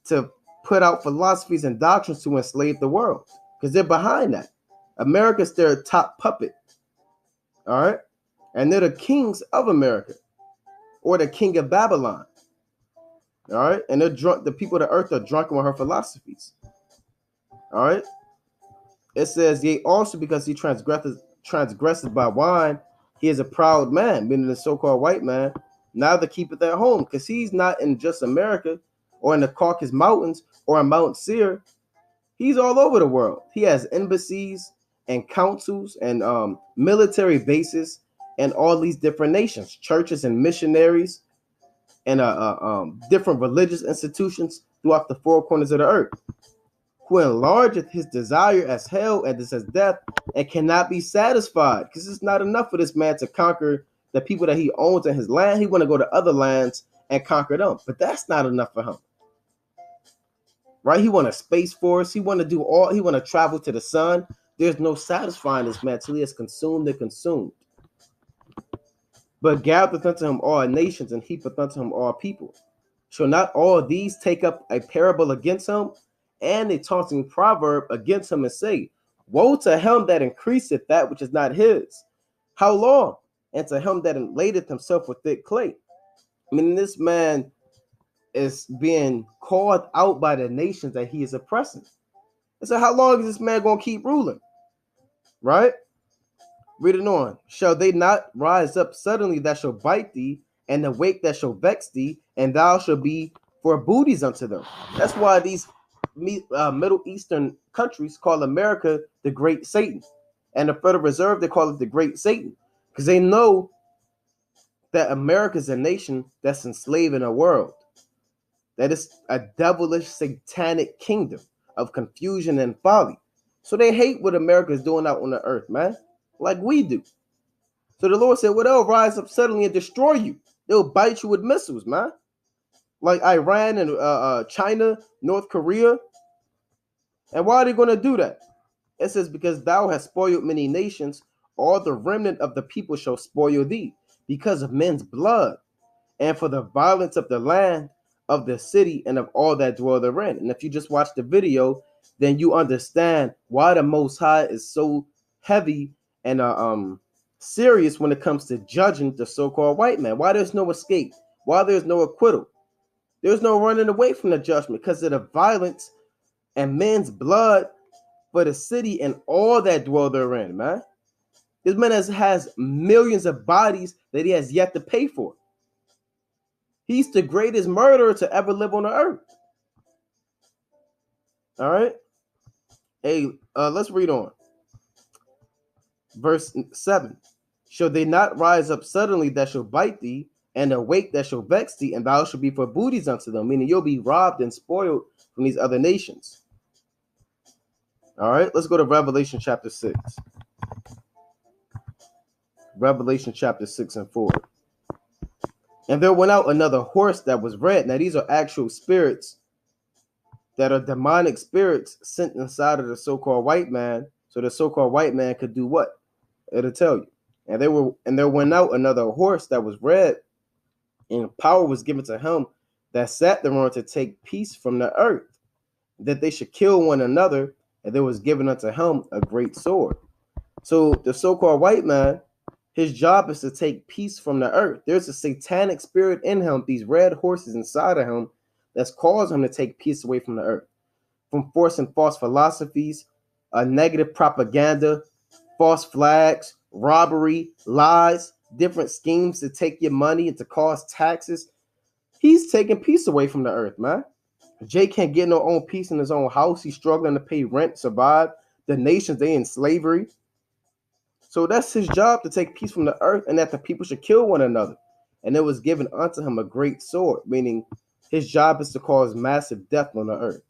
to put out philosophies and doctrines to enslave the world because they're behind that. America's their top puppet. All right, and they're the kings of America, or the king of Babylon. All right, and they're drunk. The people of the earth are drunken with her philosophies. All right. It says, yea, also because he transgresses by wine, he is a proud man, meaning the so-called white man, neither keepeth at home, because he's not in just America or in the Caucasus Mountains or in Mount Seir. He's all over the world. He has embassies and councils and military bases in all these different nations, churches and missionaries and different religious institutions throughout the four corners of the earth. Who enlargeth his desire as hell and is as death, and cannot be satisfied, because it's not enough for this man to conquer the people that he owns in his land. He want to go to other lands and conquer them, but that's not enough for him, right? He want a space force. He want to travel to the sun. There's no satisfying this man till he is consumed and consumed. But gathereth unto him all nations, and heapeth unto him all people. Shall not all these take up a parable against him, and a taunting proverb against him, and say, woe to him that increaseth that which is not his. How long? And to him that ladeth himself with thick clay. I mean, this man is being called out by the nations that he is oppressing. And so how long is this man going to keep ruling? Right? Reading on. Shall they not rise up suddenly that shall bite thee, and awake that shall vex thee, and thou shalt be for booties unto them? That's why these Middle Eastern countries call America the Great Satan. And the Federal Reserve, they call it the Great Satan. Because they know that America is a nation that's enslaving a world. That is a devilish, satanic kingdom of confusion and folly. So they hate what America is doing out on the earth, man, like we do. So the Lord said, well, they'll rise up suddenly and destroy you. They'll bite you with missiles, man. Like Iran and China, North Korea. And why are they going to do that? It says, because thou hast spoiled many nations, all the remnant of the people shall spoil thee, because of men's blood, and for the violence of the land, of the city, and of all that dwell therein. And if you just watch the video, then you understand why the Most High is so heavy and serious when it comes to judging the so-called white man. Why there's no escape? Why there's no acquittal? There's no running away from the judgment, because of the violence and men's blood for the city and all that dwell therein, man. This man has millions of bodies that he has yet to pay for. He's the greatest murderer to ever live on the earth. All right. Hey, let's read on. Verse 7. Shall they not rise up suddenly that shall bite thee, and awake that shall vex thee, and thou shalt be for booties unto them? Meaning you'll be robbed and spoiled from these other nations. All right, let's go to Revelation chapter 6. Revelation chapter 6 and 4. And there went out another horse that was red. Now these are actual spirits that are demonic spirits sent inside of the so-called white man. So the so-called white man could do what? It'll tell you. And there went out another horse that was red, and power was given to him that sat thereon to take peace from the earth, that they should kill one another, and there was given unto him a great sword. So the so-called white man, his job is to take peace from the earth. There's a satanic spirit in him, these red horses inside of him, that's caused him to take peace away from the earth. From forcing false philosophies, negative propaganda, false flags, robbery, lies, different schemes to take your money and to cause taxes. He's taking peace away from the earth, man. Jay can't get no own peace in his own house. He's struggling to pay rent, survive. The nations, they in slavery. So that's his job, to take peace from the earth, and that the people should kill one another. And it was given unto him a great sword, meaning his job is to cause massive death on the earth.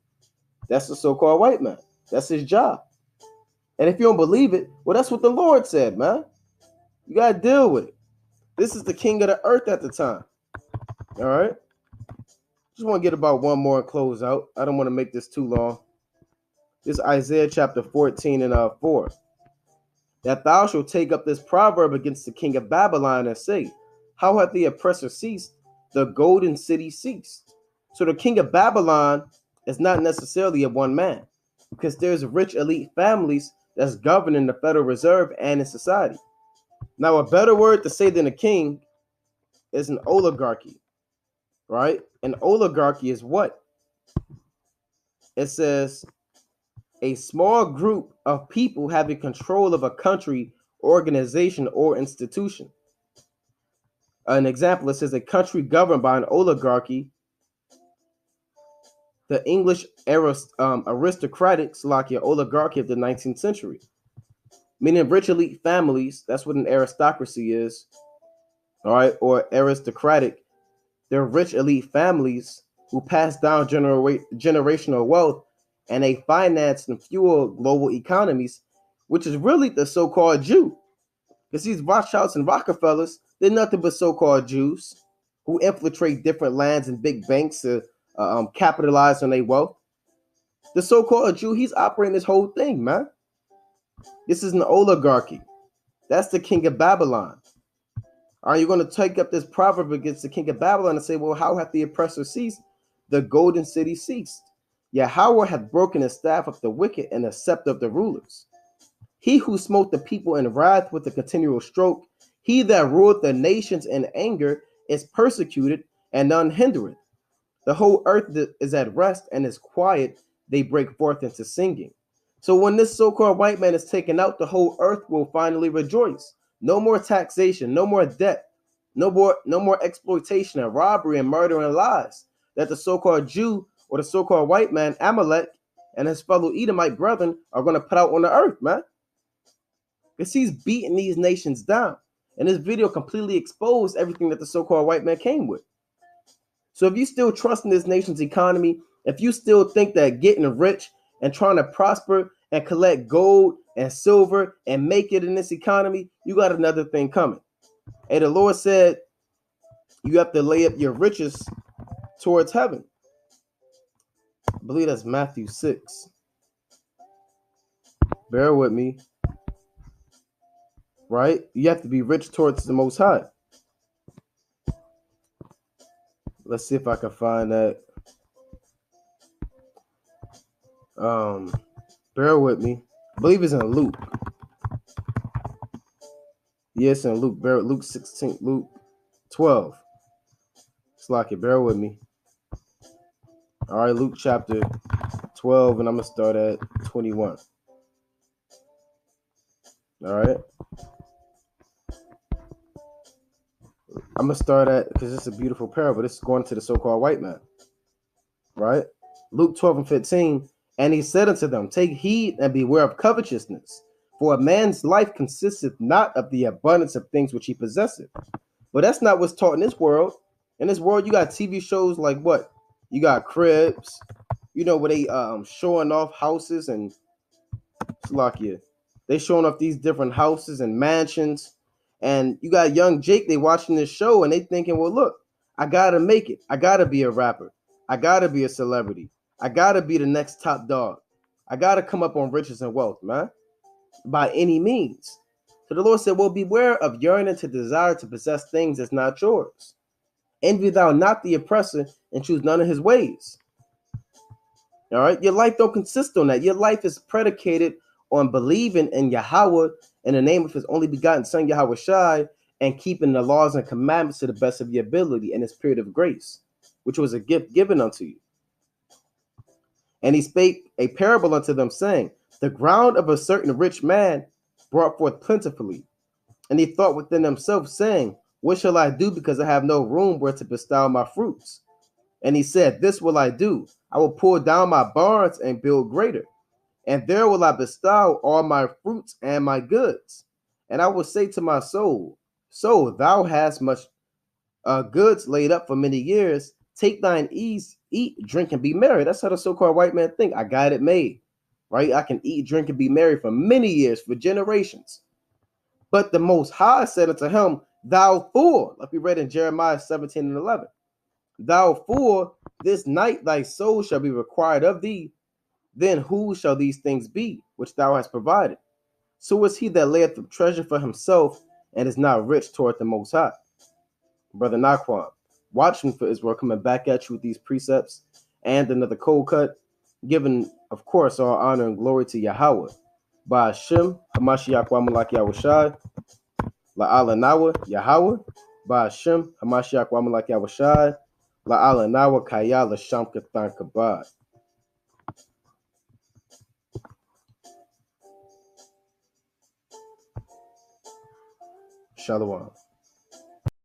That's the so-called white man. That's his job. And if you don't believe it, well, that's what the Lord said, man. You got to deal with it. This is the king of the earth at the time. All right? Just want to get about one more and close out. I don't want to make this too long. This is Isaiah chapter 14 and 4. That thou shalt take up this proverb against the king of Babylon and say, how hath the oppressor ceased? The golden city ceased. So the king of Babylon is not necessarily a one man, because there's rich elite families that's governing the Federal Reserve and in society. Now, a better word to say than a king is an oligarchy, right? An oligarchy is what? It says a small group of people having control of a country, organization, or institution. An example, it says a country governed by an oligarchy. The English aristocratic oligarchy of the 19th century, meaning rich elite families. That's what an aristocracy is, all right, or aristocratic. They're rich elite families who pass down generational wealth, and they finance and fuel global economies, which is really the so-called Jew. Because these Rothschilds and Rockefellers, they're nothing but so-called Jews who infiltrate different lands and big banks to capitalize on their wealth. The so-called Jew, he's operating this whole thing, man. This is an oligarchy. That's the king of Babylon. Are you going to take up this proverb against the king of Babylon and say, well, how hath the oppressor ceased? The golden city ceased. Yahweh hath broken the staff of the wicked and the scepter of the rulers. He who smote the people in wrath with a continual stroke, he that ruled the nations in anger, is persecuted, and none hindereth. The whole earth is at rest and is quiet. They break forth into singing. So when this so-called white man is taken out, the whole earth will finally rejoice. No more taxation, no more debt, no more exploitation and robbery and murder and lies that the so-called Jew or the so-called white man, Amalek, and his fellow Edomite brethren are going to put out on the earth, man. Because he's beating these nations down. And this video completely exposed everything that the so-called white man came with. So if you still trust in this nation's economy, if you still think that getting rich and trying to prosper and collect gold and silver and make it in this economy, you got another thing coming. Hey, the Lord said you have to lay up your riches towards heaven. I believe that's Matthew 6. Bear with me. Right? You have to be rich towards the Most High. Let's see if I can find that. Bear with me. I believe it's in Luke. Yes, in Luke. Luke 16. Luke 12. It's like it. Bear with me. All right, Luke chapter 12, and I'm going to start at 21. All right. I'm going to start at, because it's a beautiful parable. This is going to the so-called white man. Right? Luke 12 and 15. And he said unto them, take heed and beware of covetousness, for a man's life consisteth not of the abundance of things which he possesseth. But that's not what's taught in this world. In this world, you got TV shows like what? You got Cribs, you know, where they showing off houses and Slovakia. They showing off these different houses and mansions. And you got young Jake, they watching this show and they thinking, well, look, I gotta make it. I gotta be a rapper. I gotta be a celebrity. I gotta be the next top dog. I gotta come up on riches and wealth, man, by any means. So the Lord said, well, beware of yearning to desire to possess things that's not yours. Envy thou not the oppressor and choose none of his ways. All right. Your life don't consist on that. Your life is predicated on believing in Yahweh in the name of his only begotten son, Yahweh Shai, and keeping the laws and commandments to the best of your ability in this period of grace, which was a gift given unto you. And he spake a parable unto them, saying, the ground of a certain rich man brought forth plentifully. And he thought within himself, saying, what shall I do, because I have no room where to bestow my fruits? And he said, this will I do. I will pull down my barns and build greater. And there will I bestow all my fruits and my goods. And I will say to my soul, thou hast much goods laid up for many years. Take thine ease, eat, drink, and be merry. That's how the so-called white man think. I got it made, right? I can eat, drink, and be merry for many years, for generations. But the Most High said unto him, thou fool, like we read in Jeremiah 17 and 11, thou fool, this night thy soul shall be required of thee. Then who shall these things be which thou hast provided? So is he that layeth up treasure for himself and is not rich toward the Most High. Brother Naquan, watching for Israel, coming back at you with these precepts and another cold cut, giving, of course, all honor and glory to Yahweh. By Hashem, Hamashiach wa Malak Yahushai, La'ala Nawa, Yahweh. By Hashem, Hamashiach wa Malak Yahushai, La'ala Nawa, Kaya Lasham Katan Kabad. Shalom.